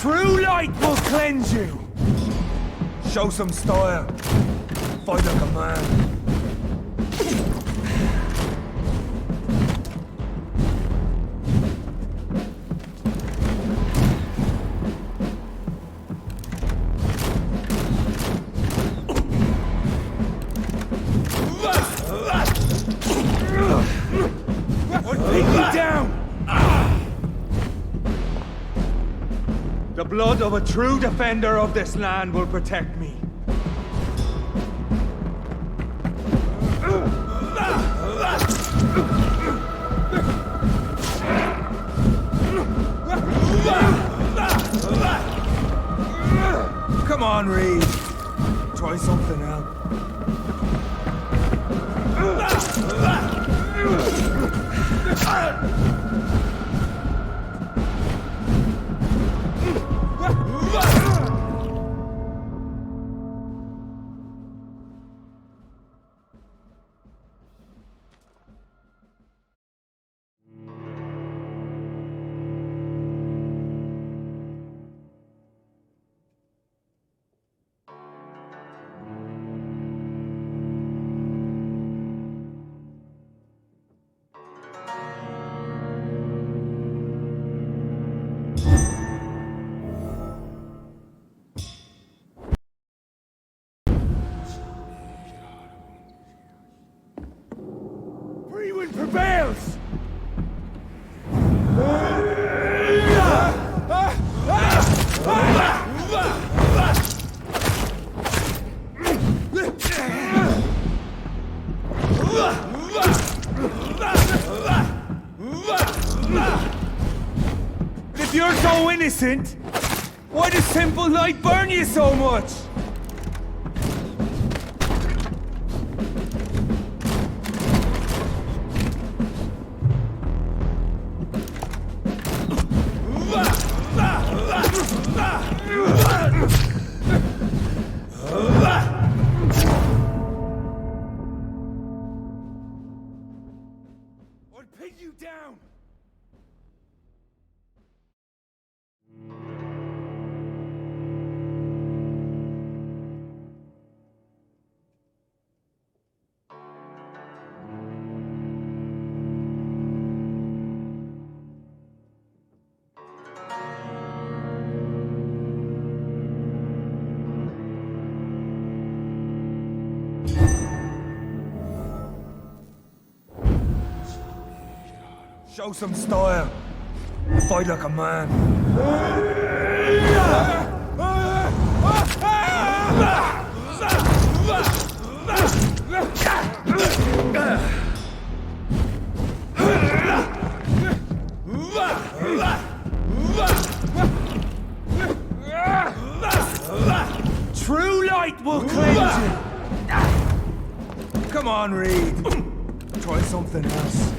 True light will cleanse you! Show some style. Fight like a man. The blood of a true defender of this land will protect me. Come on, Reed. Try something out. If you're so innocent, why does simple light burn you so much? I'll pin you down! Show some style. Fight like a man. True light will cleanse you. Come on, Reed. Try something else.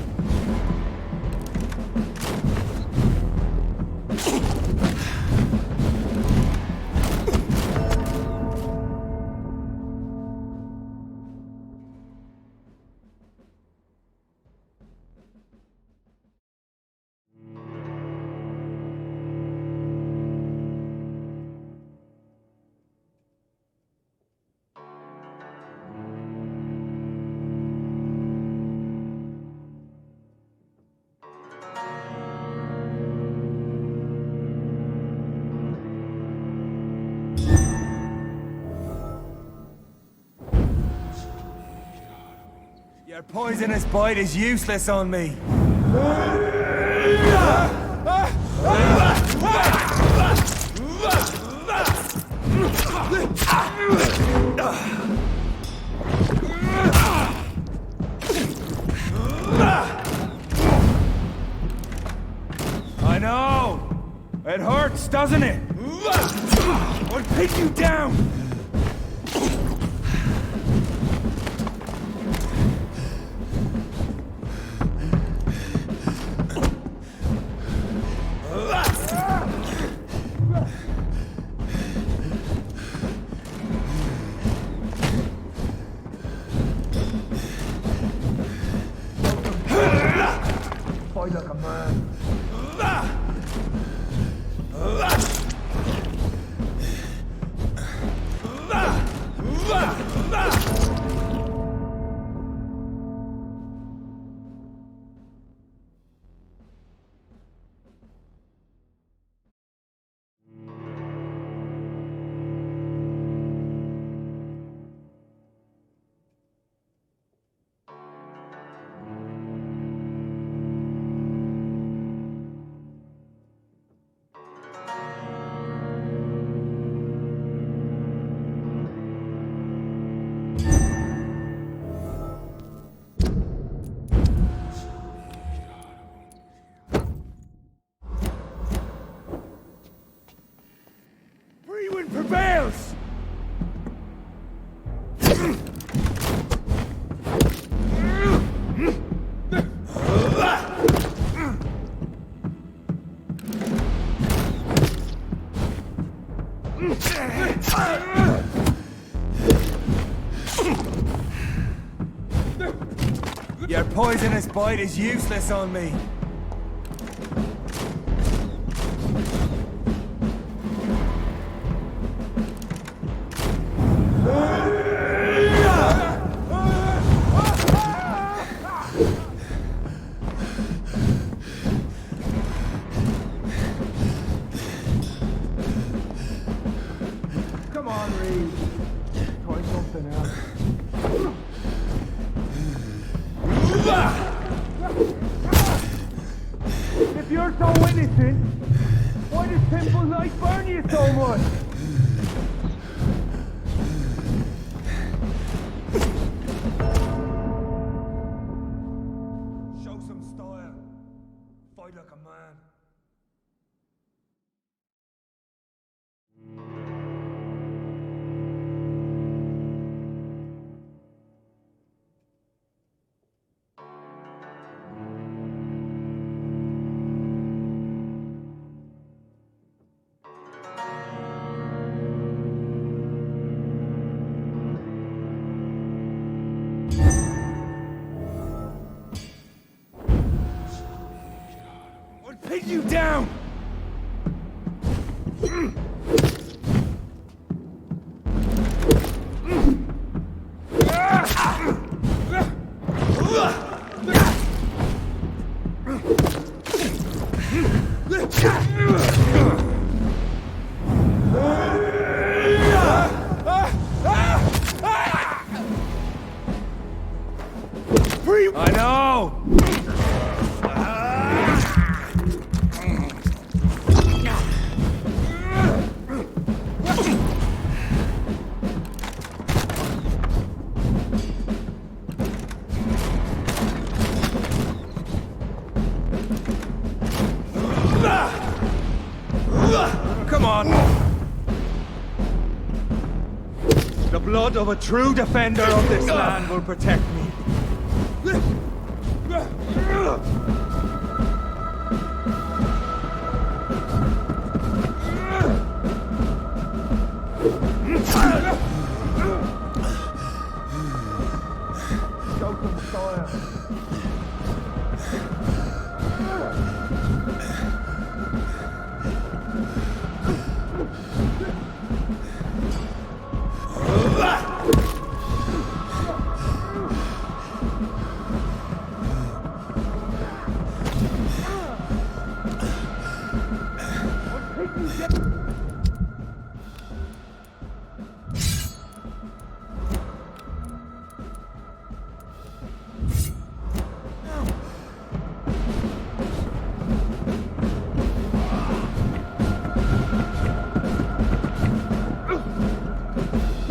Your poisonous bite is useless on me. I know! It hurts, doesn't it? I'll pin you down! Fight like a man. Prevails! Your poisonous bite is useless on me. Come on, Reed. Try something else. If you're so innocent, why does simple light burn you so much? Show some style. Fight like like a man. Pin you down! I know! Come on! The blood of a true defender of this land will protect me.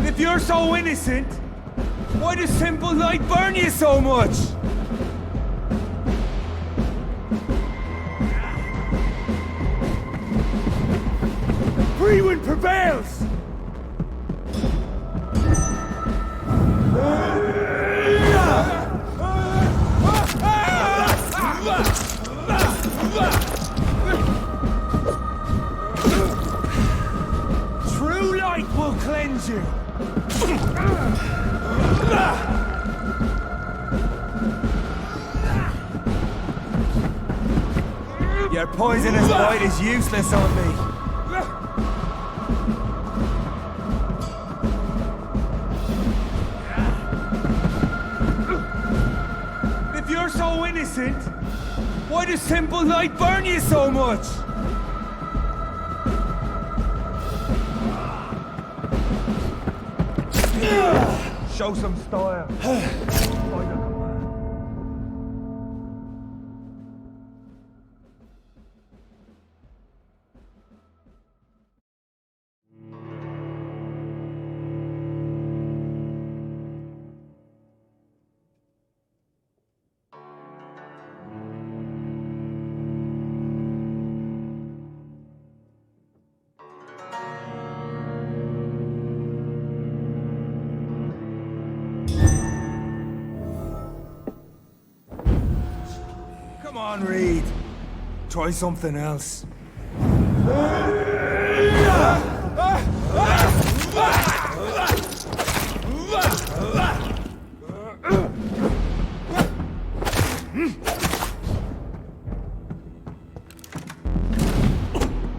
If you're so innocent, why does simple light burn you so much? Free wind prevails! True light will cleanse you! Your poisonous bite is useless on me. If you're so innocent, why does simple light burn you so much? Show some style. Come on, Reed. Try something else.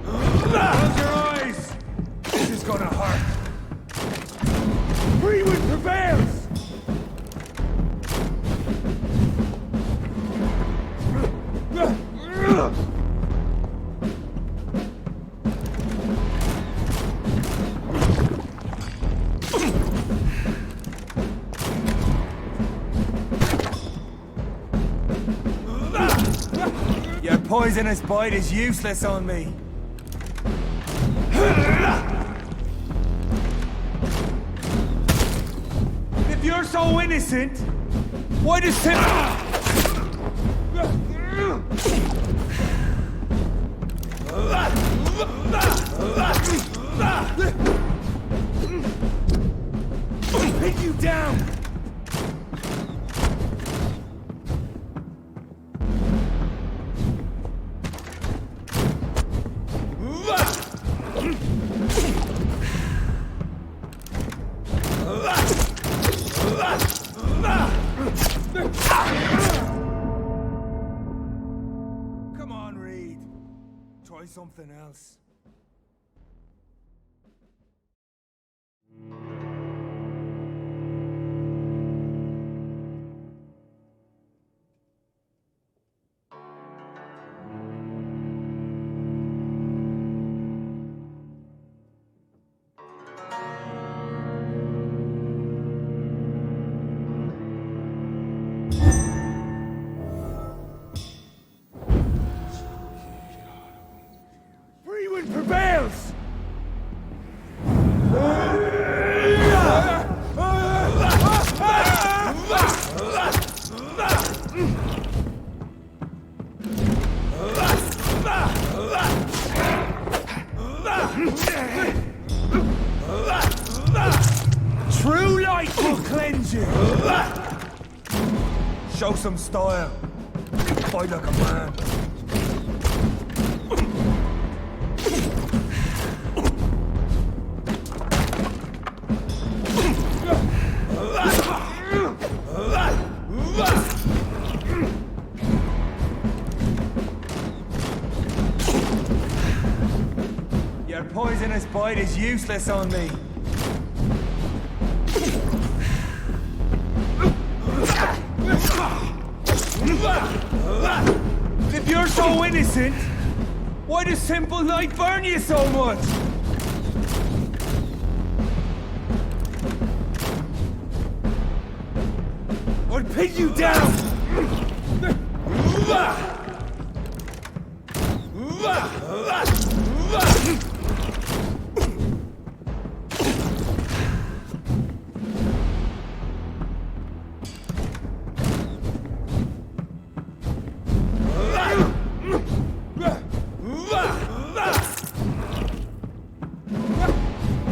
Close your eyes! This is gonna hurt. Free wind prevails! Your poisonous bite is useless on me. If you're so innocent, why does you down! Come on, Reed. Try something else. Freewind prevails! True light will cleanse you! Show some style. Fight like a man. Your poisonous bite is useless on me. If you're so innocent, why does simple light burn you so much? I'll pin you down!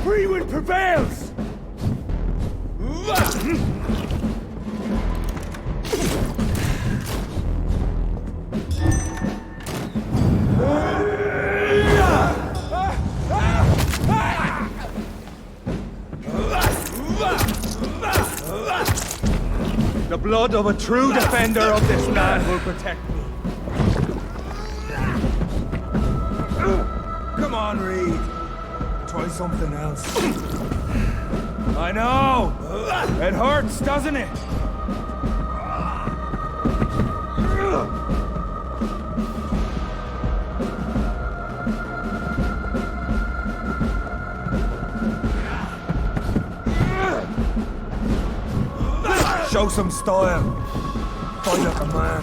Freewind prevails! The blood of a true defender of this land will protect me. Come on, Reed. Try something else. I know! It hurts, doesn't it? Show some style. Fight like a man.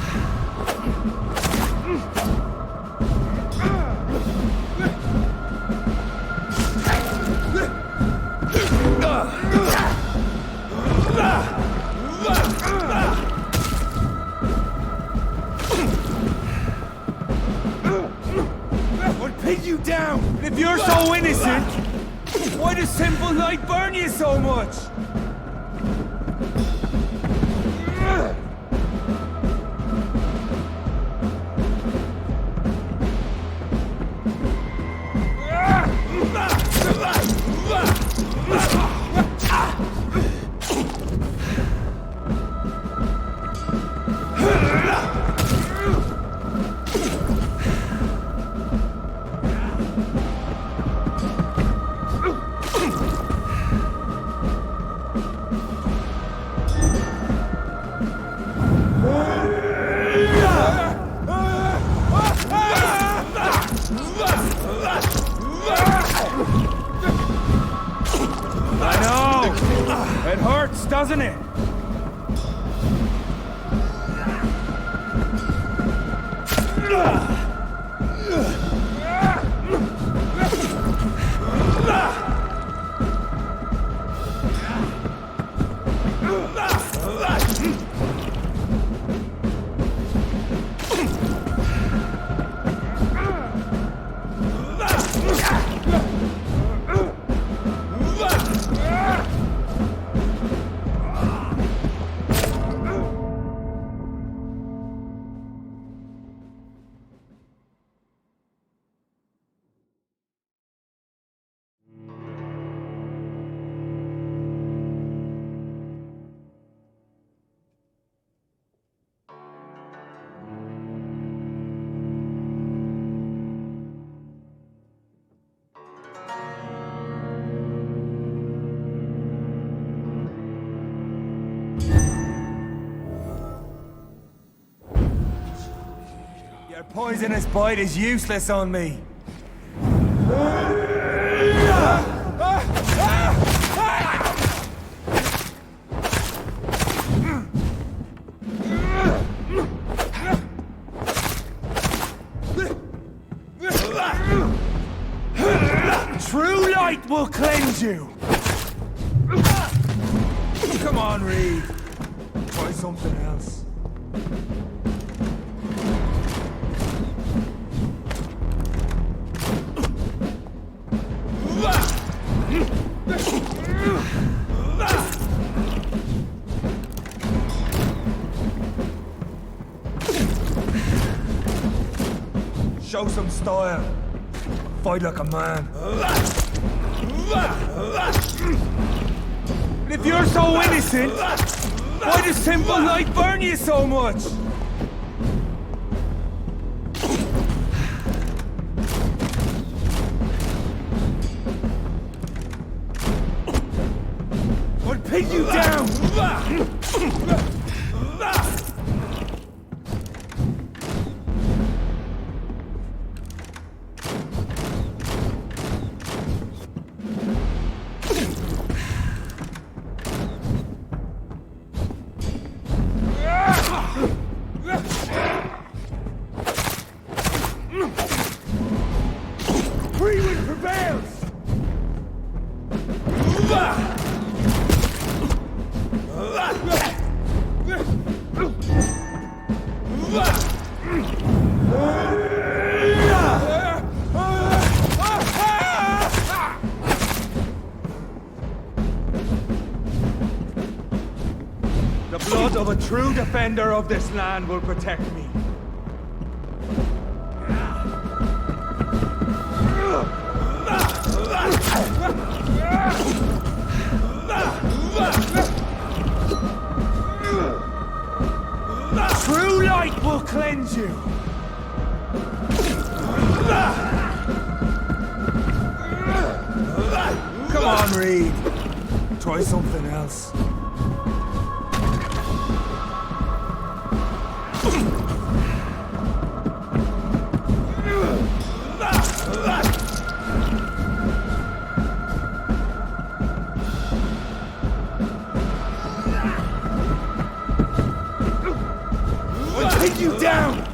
I'll pin you down! If you're so innocent, why does simple light burn you so much? I know! It hurts, doesn't it? poisonous bite is useless on me. True light will cleanse you! Come on, Reed. Try something else. Show some style. Fight like a man. And if you're so innocent, why does simple light burn you so much? I'll pin you down! Freeman prevails! The blood of a true defender of this land will protect me. True light will cleanse you. Come on, Reed. Try something else. I'll take you down!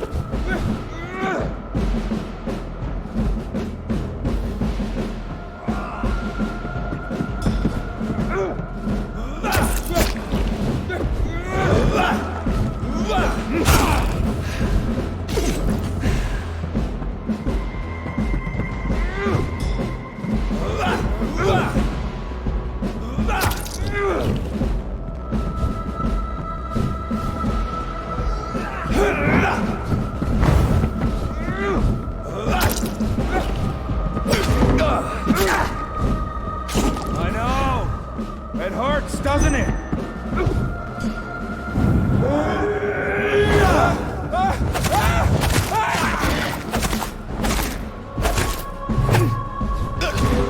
I know! It hurts, doesn't it?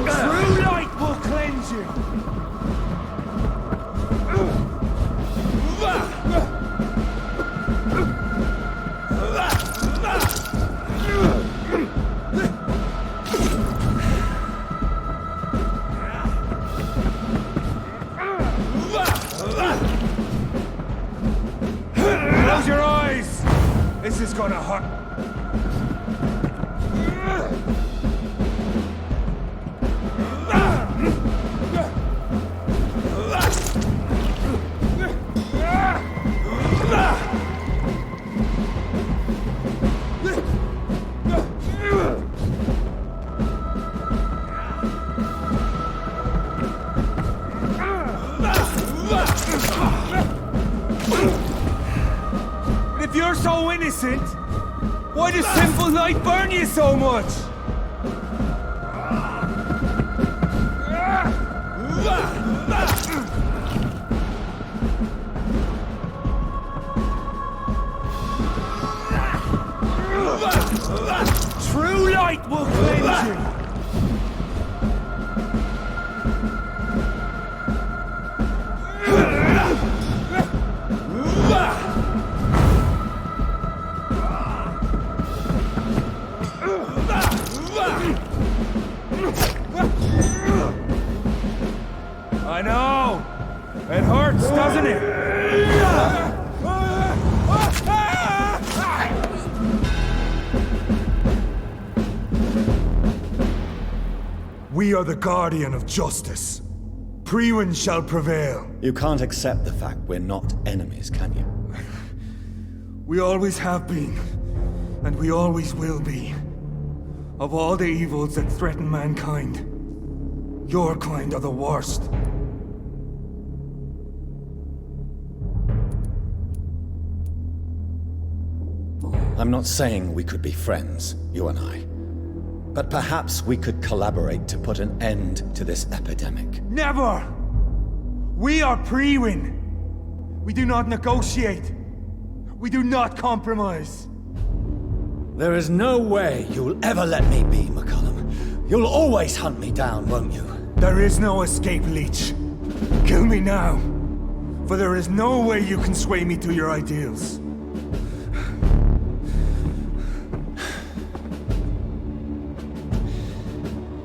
True light will cleanse you! Close your eyes! This is gonna hurt. If you're so innocent, why does simple light burn you so much? True light will cleanse you. I know! It hurts, doesn't it? We are the guardian of justice. Priwen shall prevail. You can't accept the fact we're not enemies, can you? We always have been, and we always will be. Of all the evils that threaten mankind, your kind are the worst. I'm not saying we could be friends, you and I. But perhaps we could collaborate to put an end to this epidemic. Never! We are Priwen. We do not negotiate. We do not compromise. There is no way you'll ever let me be, McCullum. You'll always hunt me down, won't you? There is no escape, Leech. Kill me now. For there is no way you can sway me to your ideals.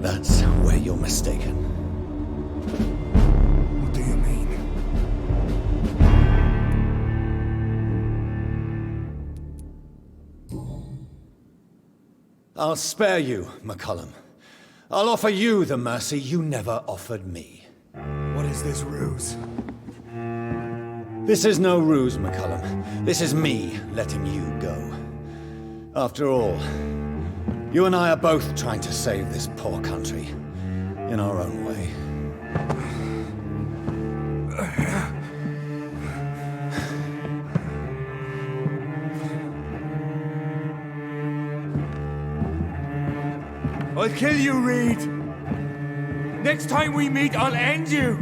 That's where you're mistaken. What do you mean? I'll spare you, McCullum. I'll offer you the mercy you never offered me. What is this ruse? This is no ruse, McCullum. This is me letting you go. After all, you and I are both trying to save this poor country, in our own way. I'll kill you, Reed! Next time we meet, I'll end you!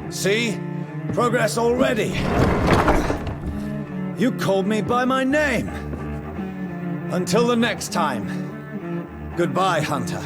See? Progress already. You called me by my name. Until the next time. Goodbye, Hunter.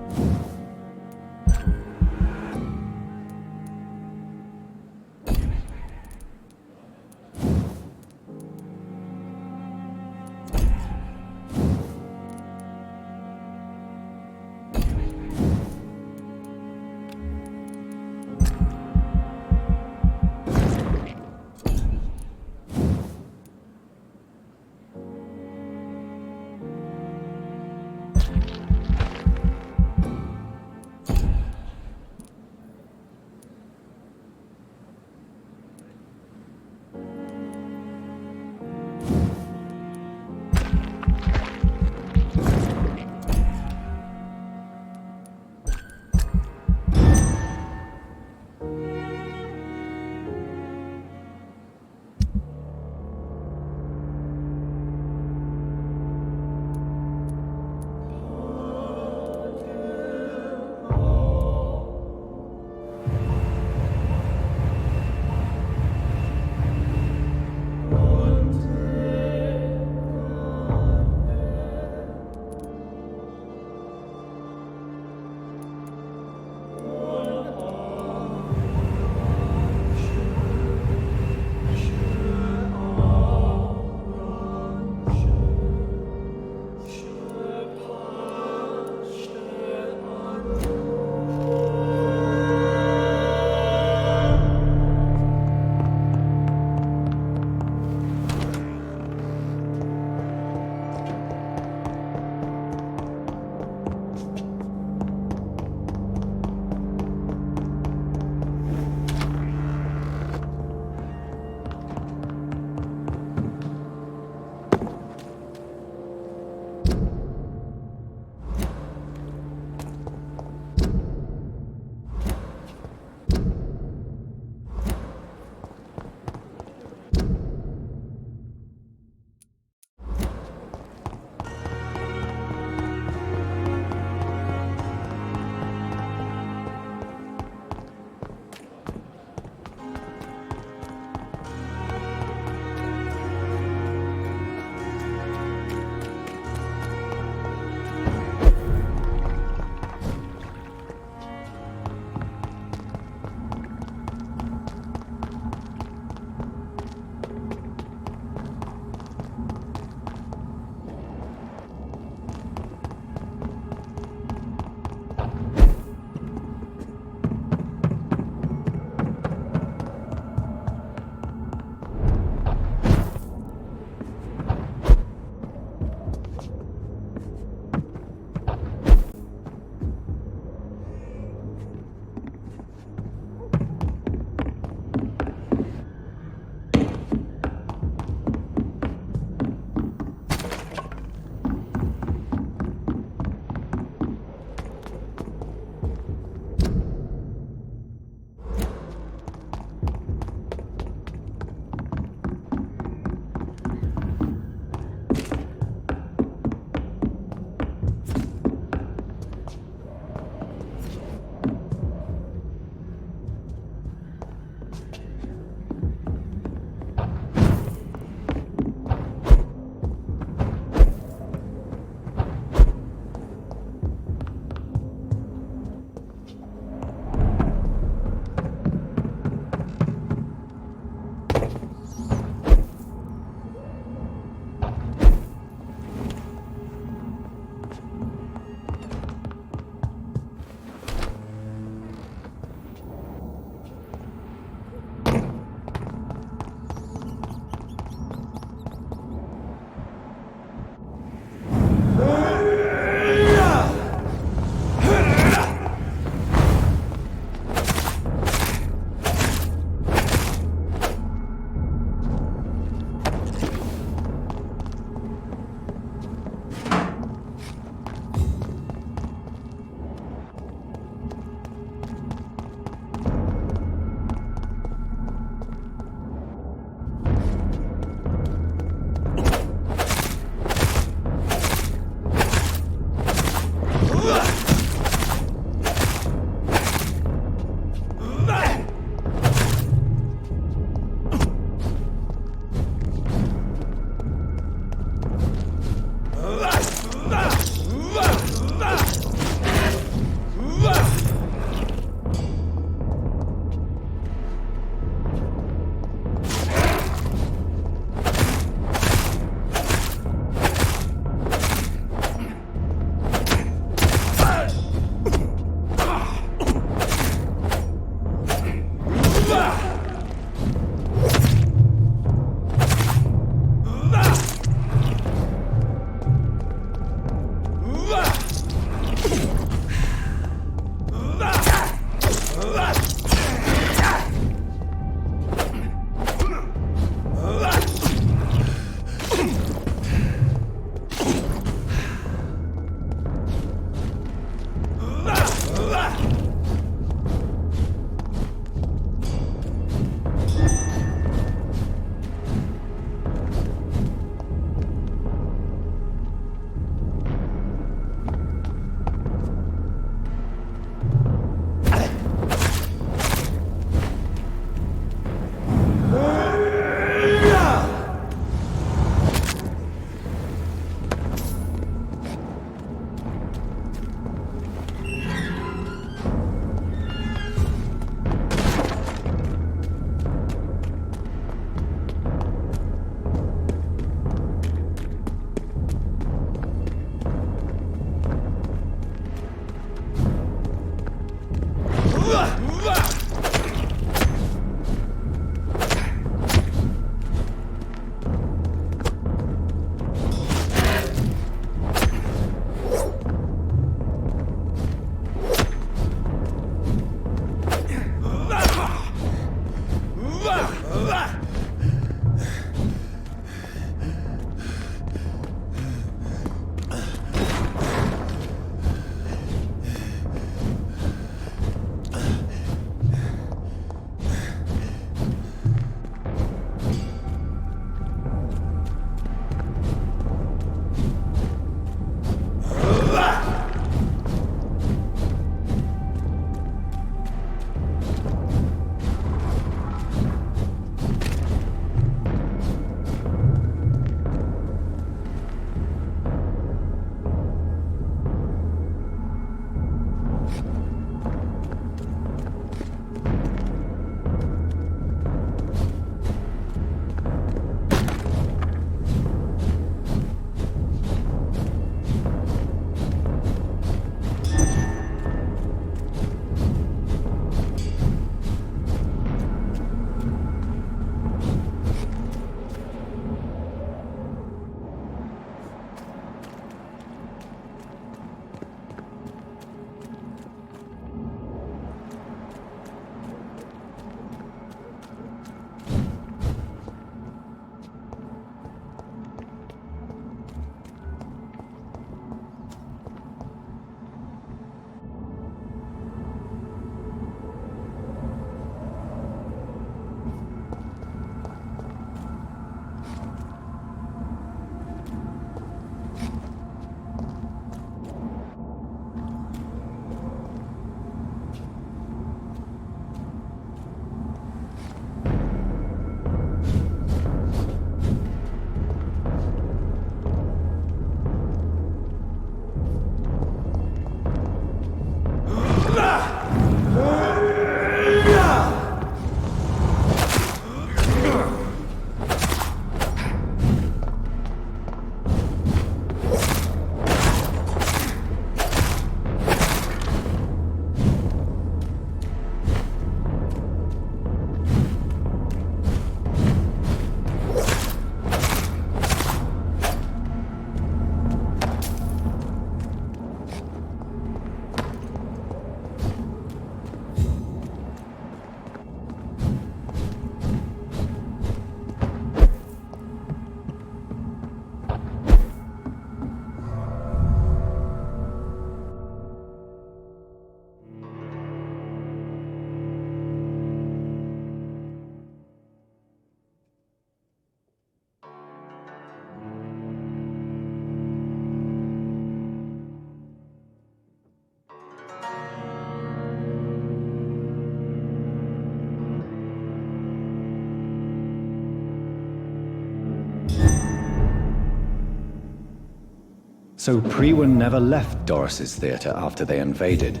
So Priwen never left Doris's theater after they invaded.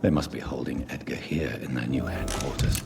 They must be holding Edgar here in their new headquarters.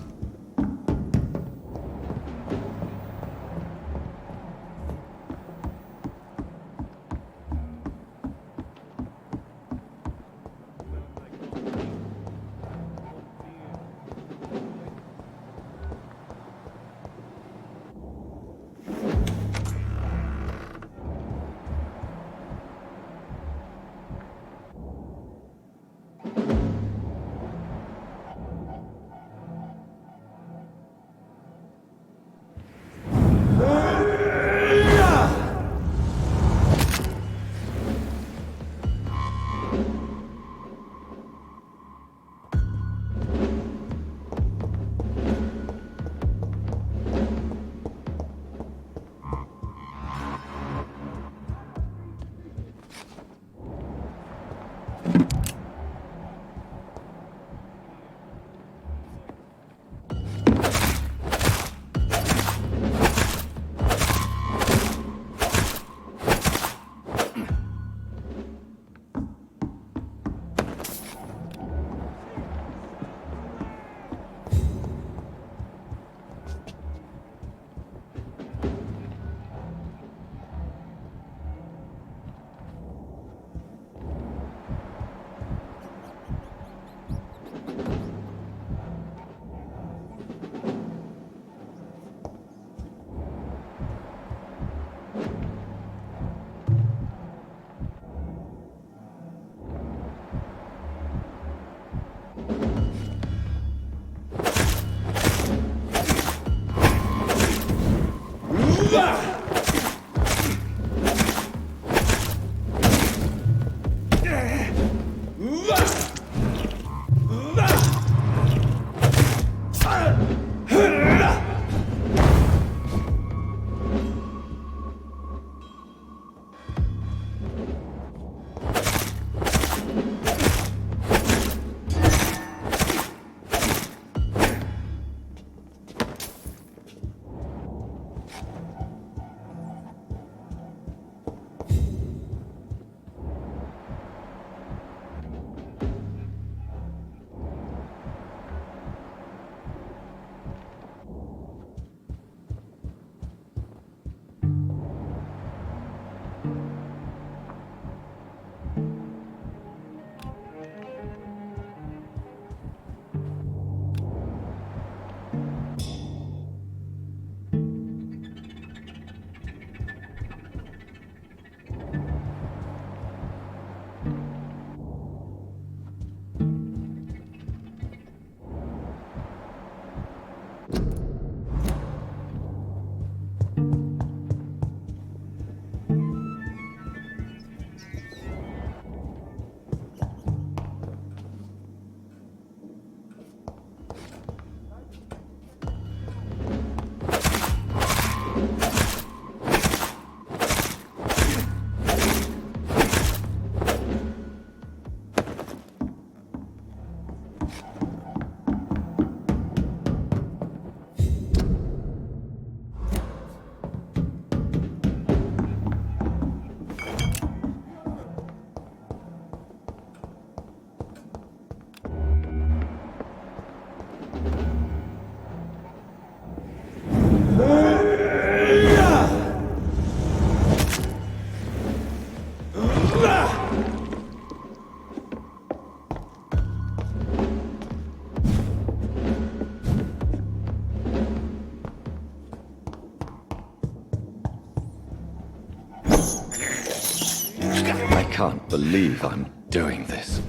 I can't believe I'm doing this.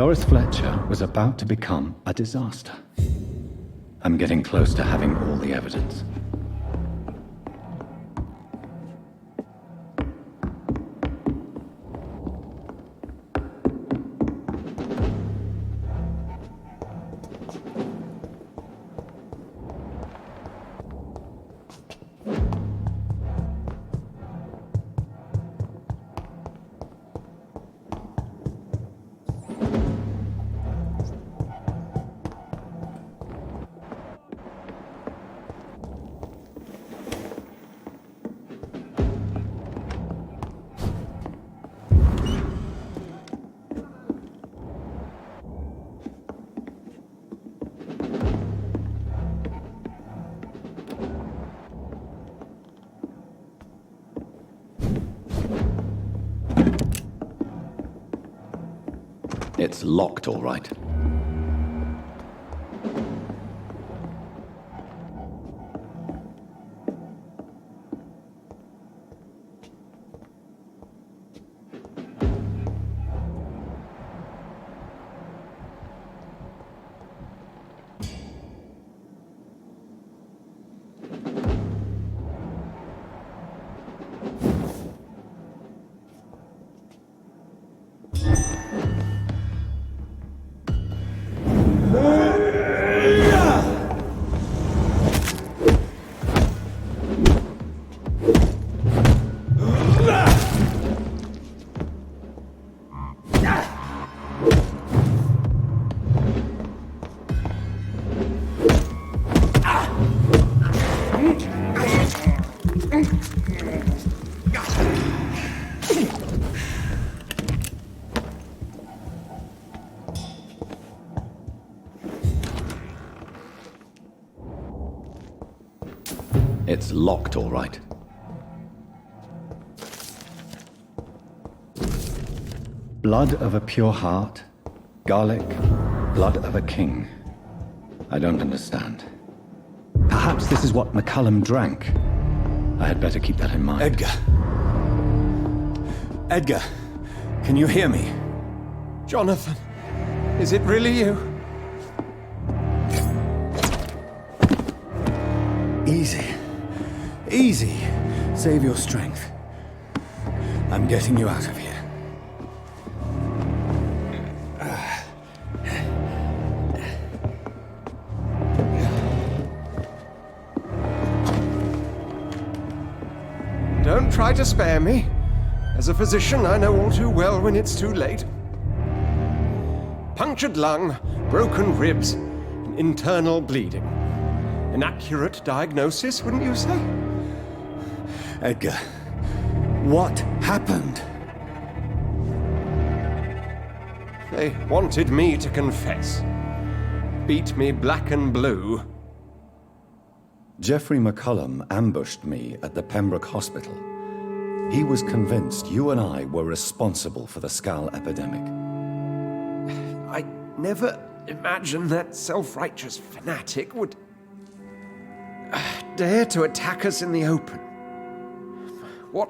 Doris Fletcher was about to become a disaster. I'm getting close to having all the evidence. It's locked, all right. It's locked, all right. Blood of a pure heart, garlic, blood of a king. I don't understand. Perhaps this is what McCullum drank. I had better keep that in mind. Edgar. Edgar, can you hear me? Jonathan, is it really you? Easy. Easy. Save your strength. I'm getting you out of here. Don't try to spare me. As a physician, I know all too well when it's too late. Punctured lung, broken ribs, and internal bleeding. An accurate diagnosis, wouldn't you say? Edgar, what happened? They wanted me to confess. Beat me black and blue. Jeffrey McCullum ambushed me at the Pembroke Hospital. He was convinced you and I were responsible for the Skal epidemic. I never imagined that self-righteous fanatic would dare to attack us in the open. What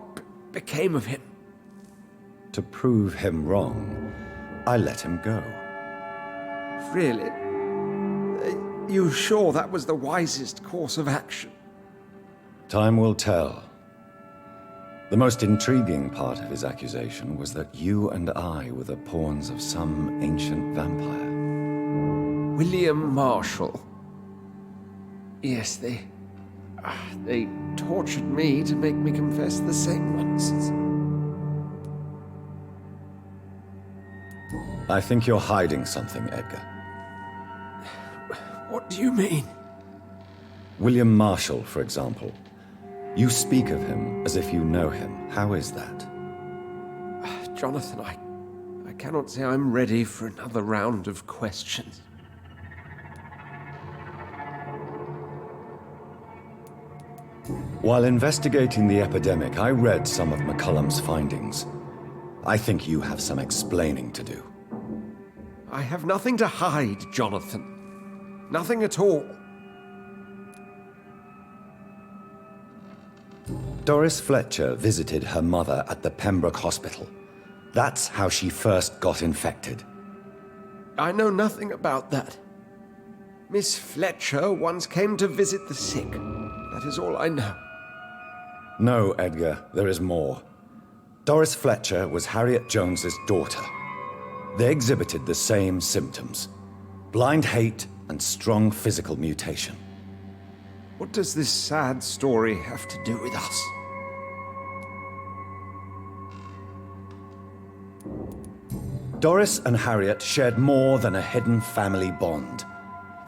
became of him? To prove him wrong, I let him go. Really? Are you sure that was the wisest course of action? Time will tell. The most intriguing part of his accusation was that you and I were the pawns of some ancient vampire. William Marshall. Yes, they tortured me to make me confess the same nonsense. I think you're hiding something, Edgar. What do you mean? William Marshall, for example. You speak of him as if you know him. How is that? Jonathan, I cannot say I'm ready for another round of questions. While investigating the epidemic, I read some of McCullum's findings. I think you have some explaining to do. I have nothing to hide, Jonathan. Nothing at all. Doris Fletcher visited her mother at the Pembroke Hospital. That's how she first got infected. I know nothing about that. Miss Fletcher once came to visit the sick. That is all I know. No, Edgar, there is more. Doris Fletcher was Harriet Jones's daughter. They exhibited the same symptoms: blind hate and strong physical mutation. What does this sad story have to do with us? Doris and Harriet shared more than a hidden family bond.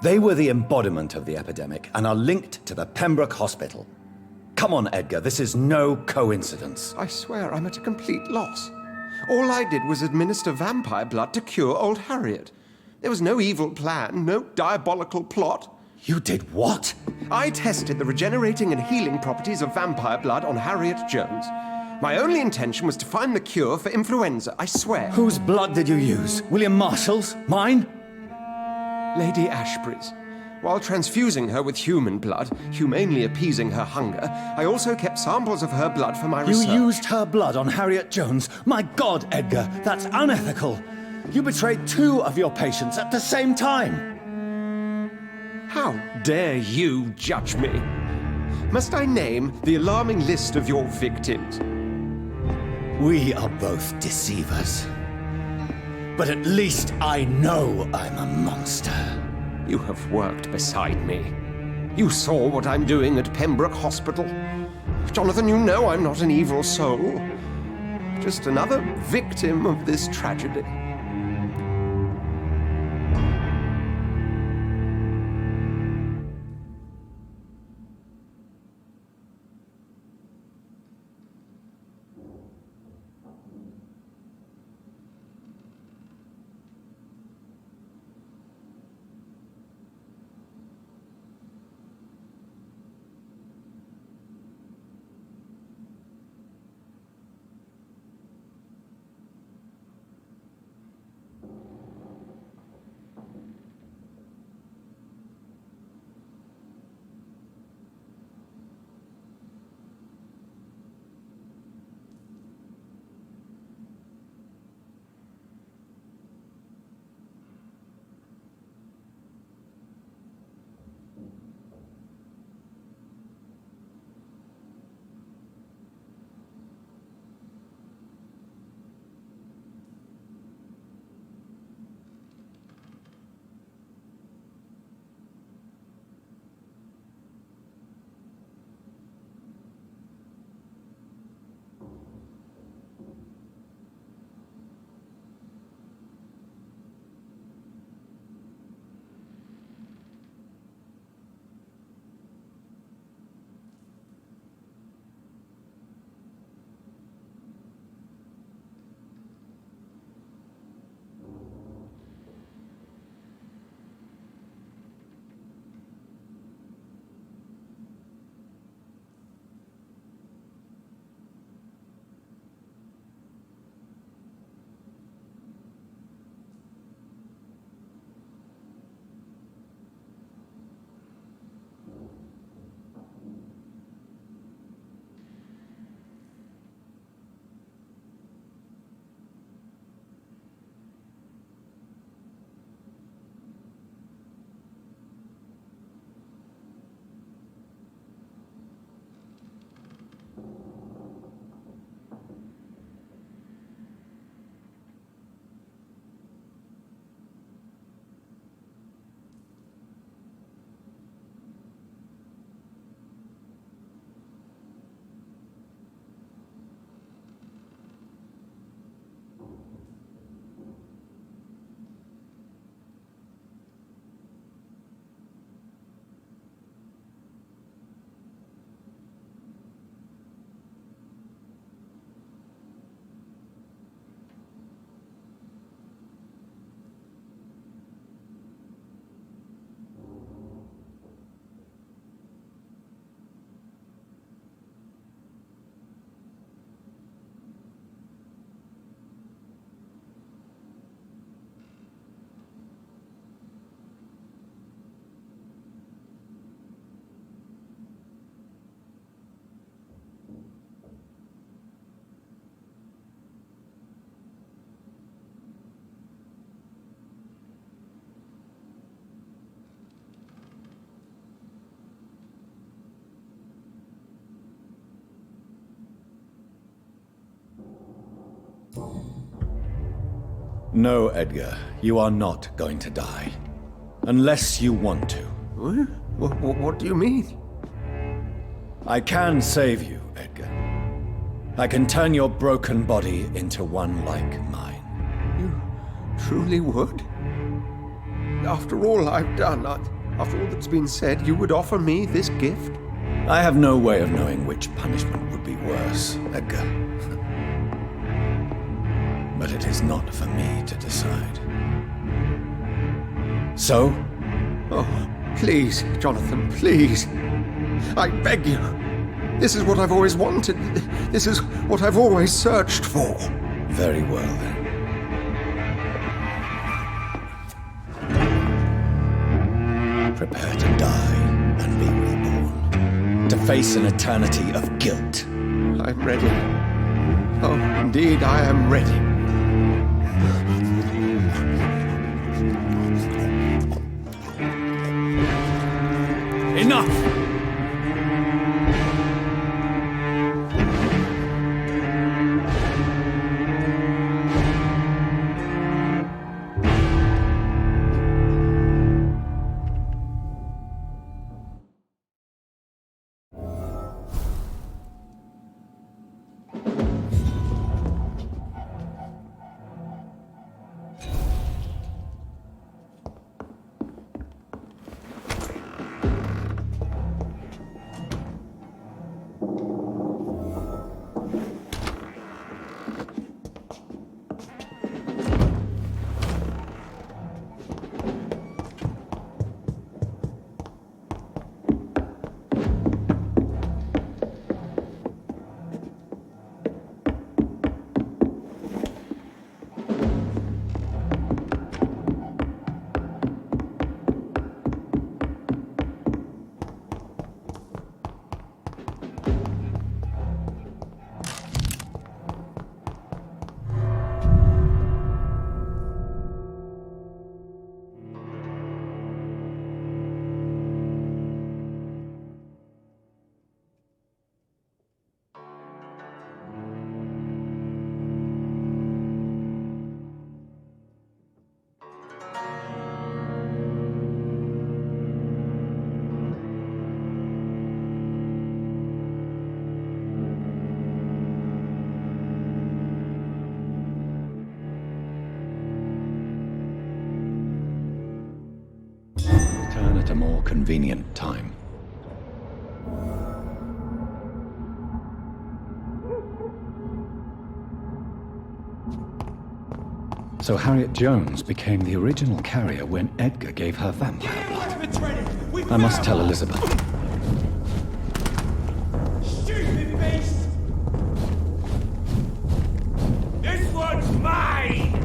They were the embodiment of the epidemic and are linked to the Pembroke Hospital. Come on, Edgar, this is no coincidence. I swear I'm at a complete loss. All I did was administer vampire blood to cure old Harriet. There was no evil plan, no diabolical plot. You did what? I tested the regenerating and healing properties of vampire blood on Harriet Jones. My only intention was to find the cure for influenza, I swear. Whose blood did you use? William Marshall's? Mine? Lady Ashbury's. While transfusing her with human blood, humanely appeasing her hunger, I also kept samples of her blood for my research. You used her blood on Harriet Jones? My God, Edgar, that's unethical. You betrayed 2 of your patients at the same time. How dare you judge me? Must I name the alarming list of your victims? We are both deceivers. But at least I know I'm a monster. You have worked beside me. You saw what I'm doing at Pembroke Hospital. Jonathan, you know I'm not an evil soul. Just another victim of this tragedy. No, Edgar, you are not going to die. Unless you want to. What do you mean? I can save you, Edgar. I can turn your broken body into one like mine. You truly would? After all I've done, after all that's been said, you would offer me this gift? I have no way of knowing which punishment would be worse, Edgar. But it is not for me to decide. So? Oh, please, Jonathan, please. I beg you. This is what I've always wanted. This is what I've always searched for. Very well, then. Prepare to die and be reborn. To face an eternity of guilt. I'm ready. Oh, indeed, I am ready. Enough! At a more convenient time. So Harriet Jones became the original carrier when Edgar gave her vampire blood. I must tell Elizabeth. Stupid beast! This one's mine!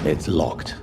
It's locked.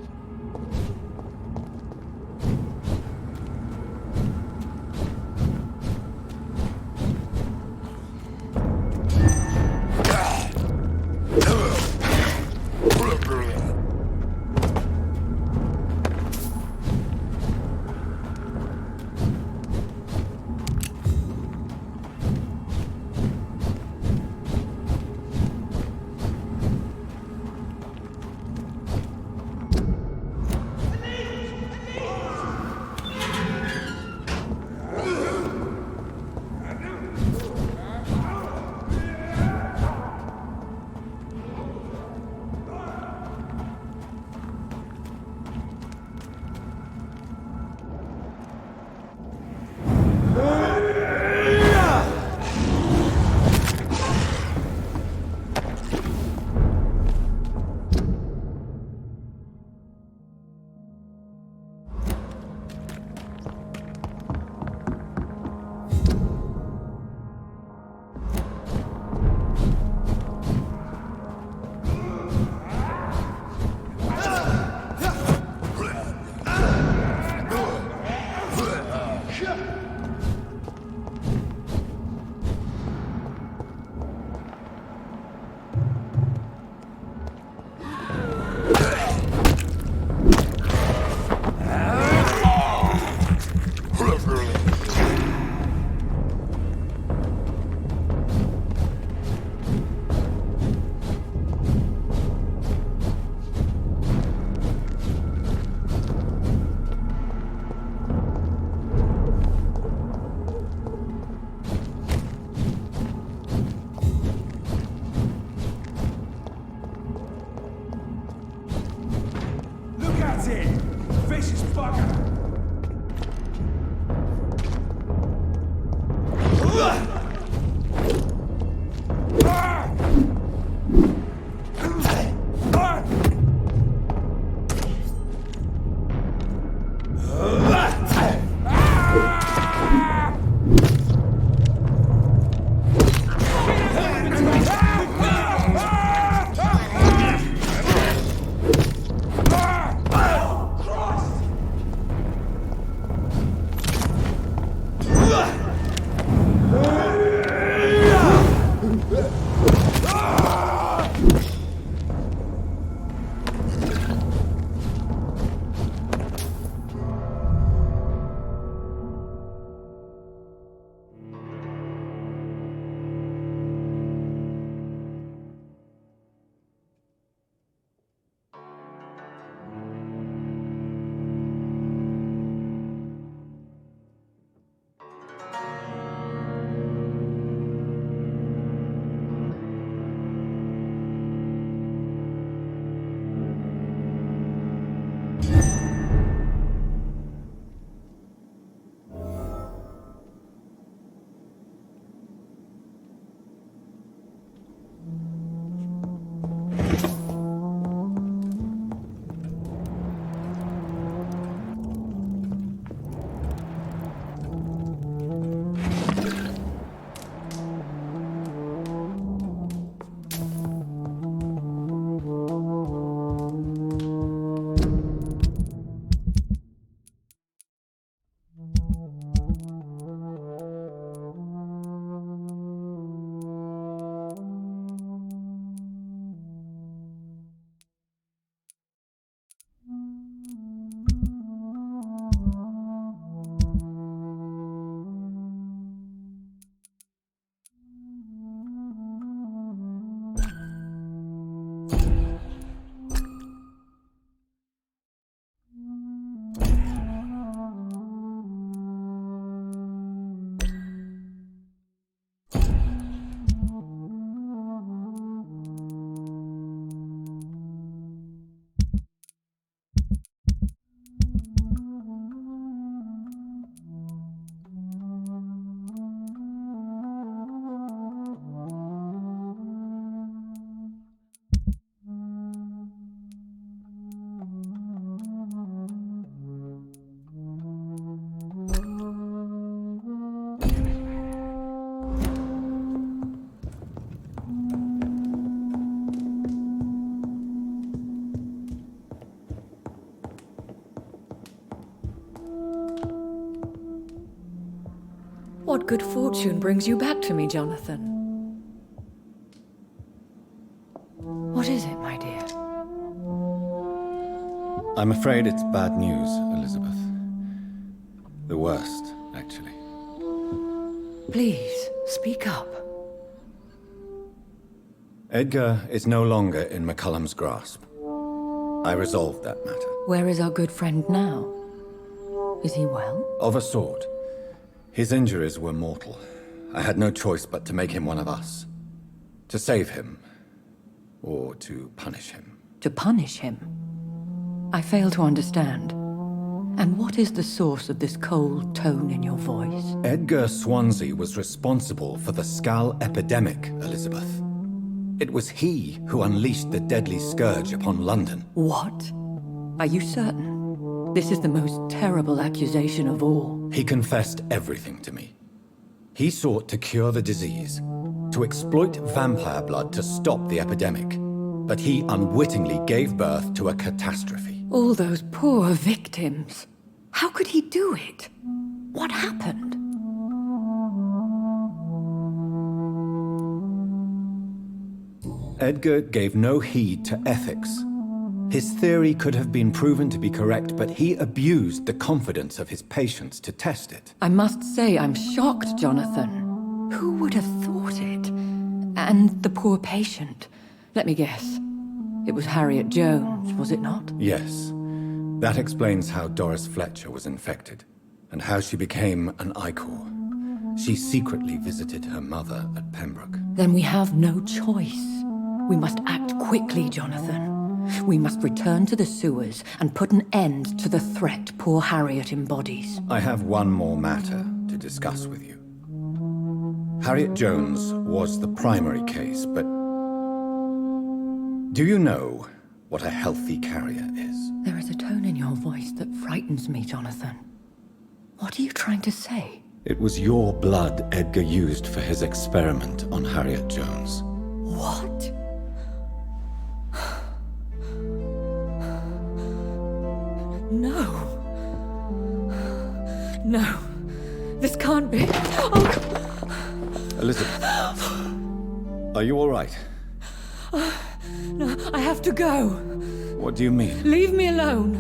What good fortune brings you back to me, Jonathan? What is it, my dear? I'm afraid it's bad news, Elizabeth. The worst, actually. Please, speak up. Edgar is no longer in McCullum's grasp. I resolved that matter. Where is our good friend now? Is he well? Of a sort. His injuries were mortal. I had no choice but to make him one of us. To save him. Or to punish him. To punish him? I fail to understand. And what is the source of this cold tone in your voice? Edgar Swansea was responsible for the Skal epidemic, Elizabeth. It was he who unleashed the deadly scourge upon London. What? Are you certain? This is the most terrible accusation of all. He confessed everything to me. He sought to cure the disease, to exploit vampire blood to stop the epidemic. But he unwittingly gave birth to a catastrophe. All those poor victims. How could he do it? What happened? Edgar gave no heed to ethics. His theory could have been proven to be correct, but he abused the confidence of his patients to test it. I must say I'm shocked, Jonathan. Who would have thought it? And the poor patient. Let me guess. It was Harriet Jones, was it not? Yes. That explains how Doris Fletcher was infected, and how she became an Ichor. She secretly visited her mother at Pembroke. Then we have no choice. We must act quickly, Jonathan. We must return to the sewers and put an end to the threat poor Harriet embodies. I have one more matter to discuss with you. Harriet Jones was the primary case, but do you know what a healthy carrier is? There is a tone in your voice that frightens me, Jonathan. What are you trying to say? It was your blood Edgar used for his experiment on Harriet Jones. What? No. No. This can't be. Oh. Elizabeth, are you all right? No, I have to go. What do you mean? Leave me alone.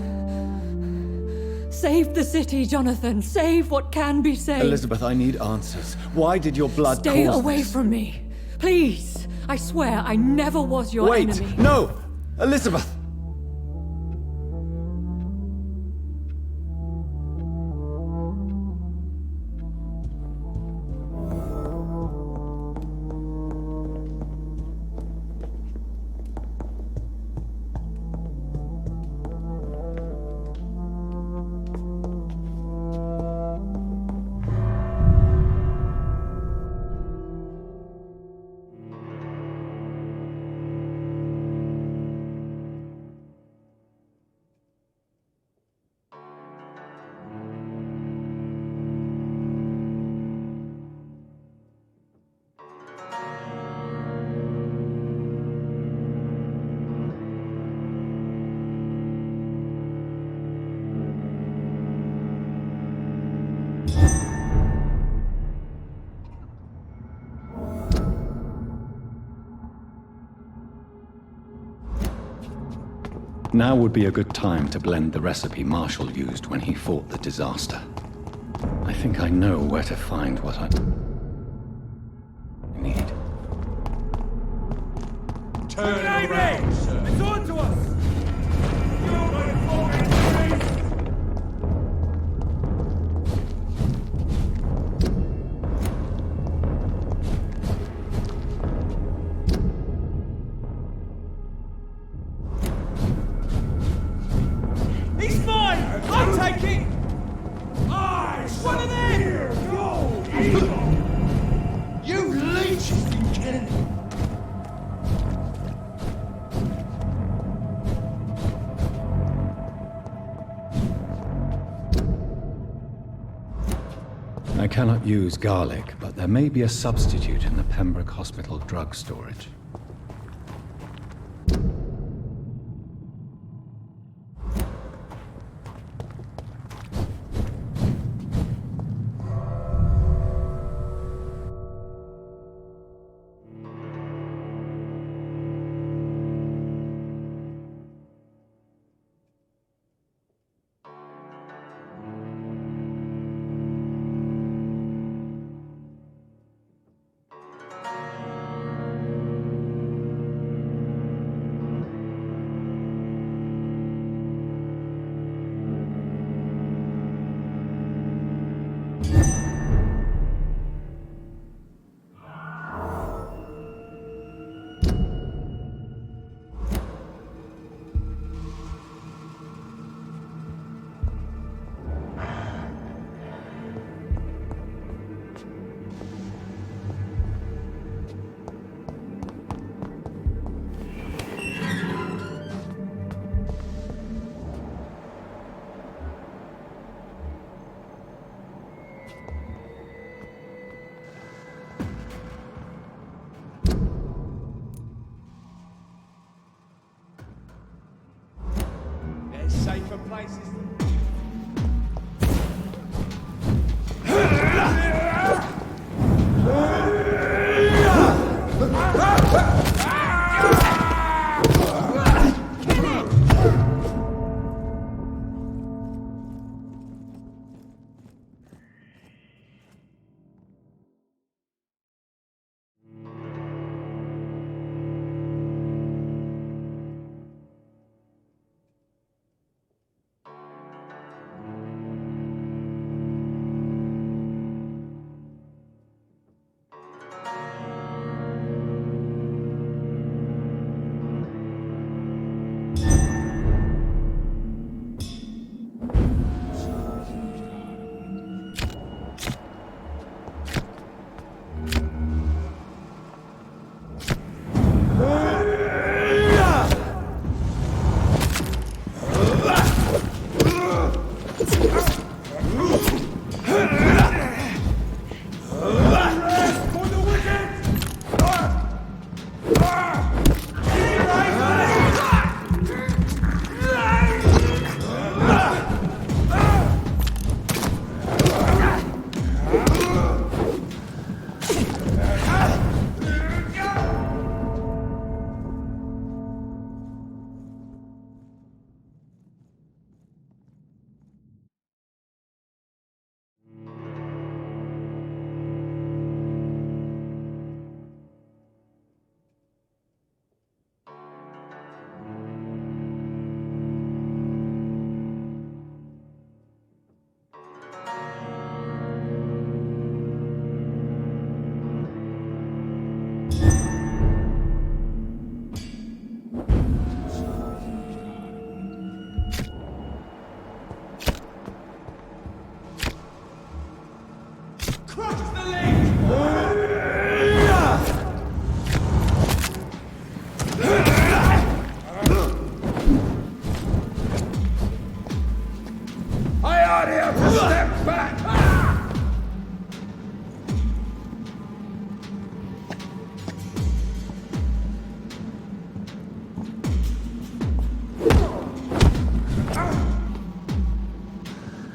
Save the city, Jonathan. Save what can be saved. Elizabeth, I need answers. Why did your blood Stay cause away this? from me. Please. I swear I never was your Wait! enemy. No! Elizabeth! Now would be a good time to blend the recipe Marshall used when he fought the disaster. I think I know where to find what I need. Turn around, sir. It's on to us! You're my fucking He's mine! I'll take it! Aye! One of them! Here, go! You leeches been kidding me! I cannot use garlic, but there may be a substitute in the Pembroke Hospital drug storage. safer places.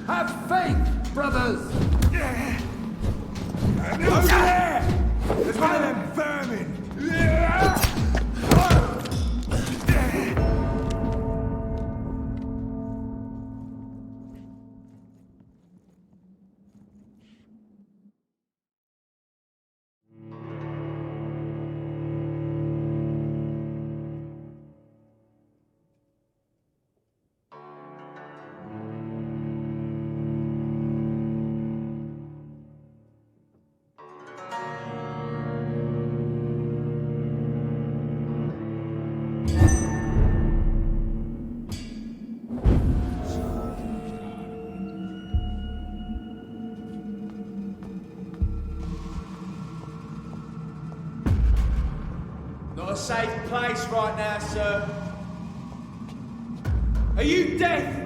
Have faith, brothers! Over there! There's one of them vermin! Not a safe place right now, sir. Are you deaf?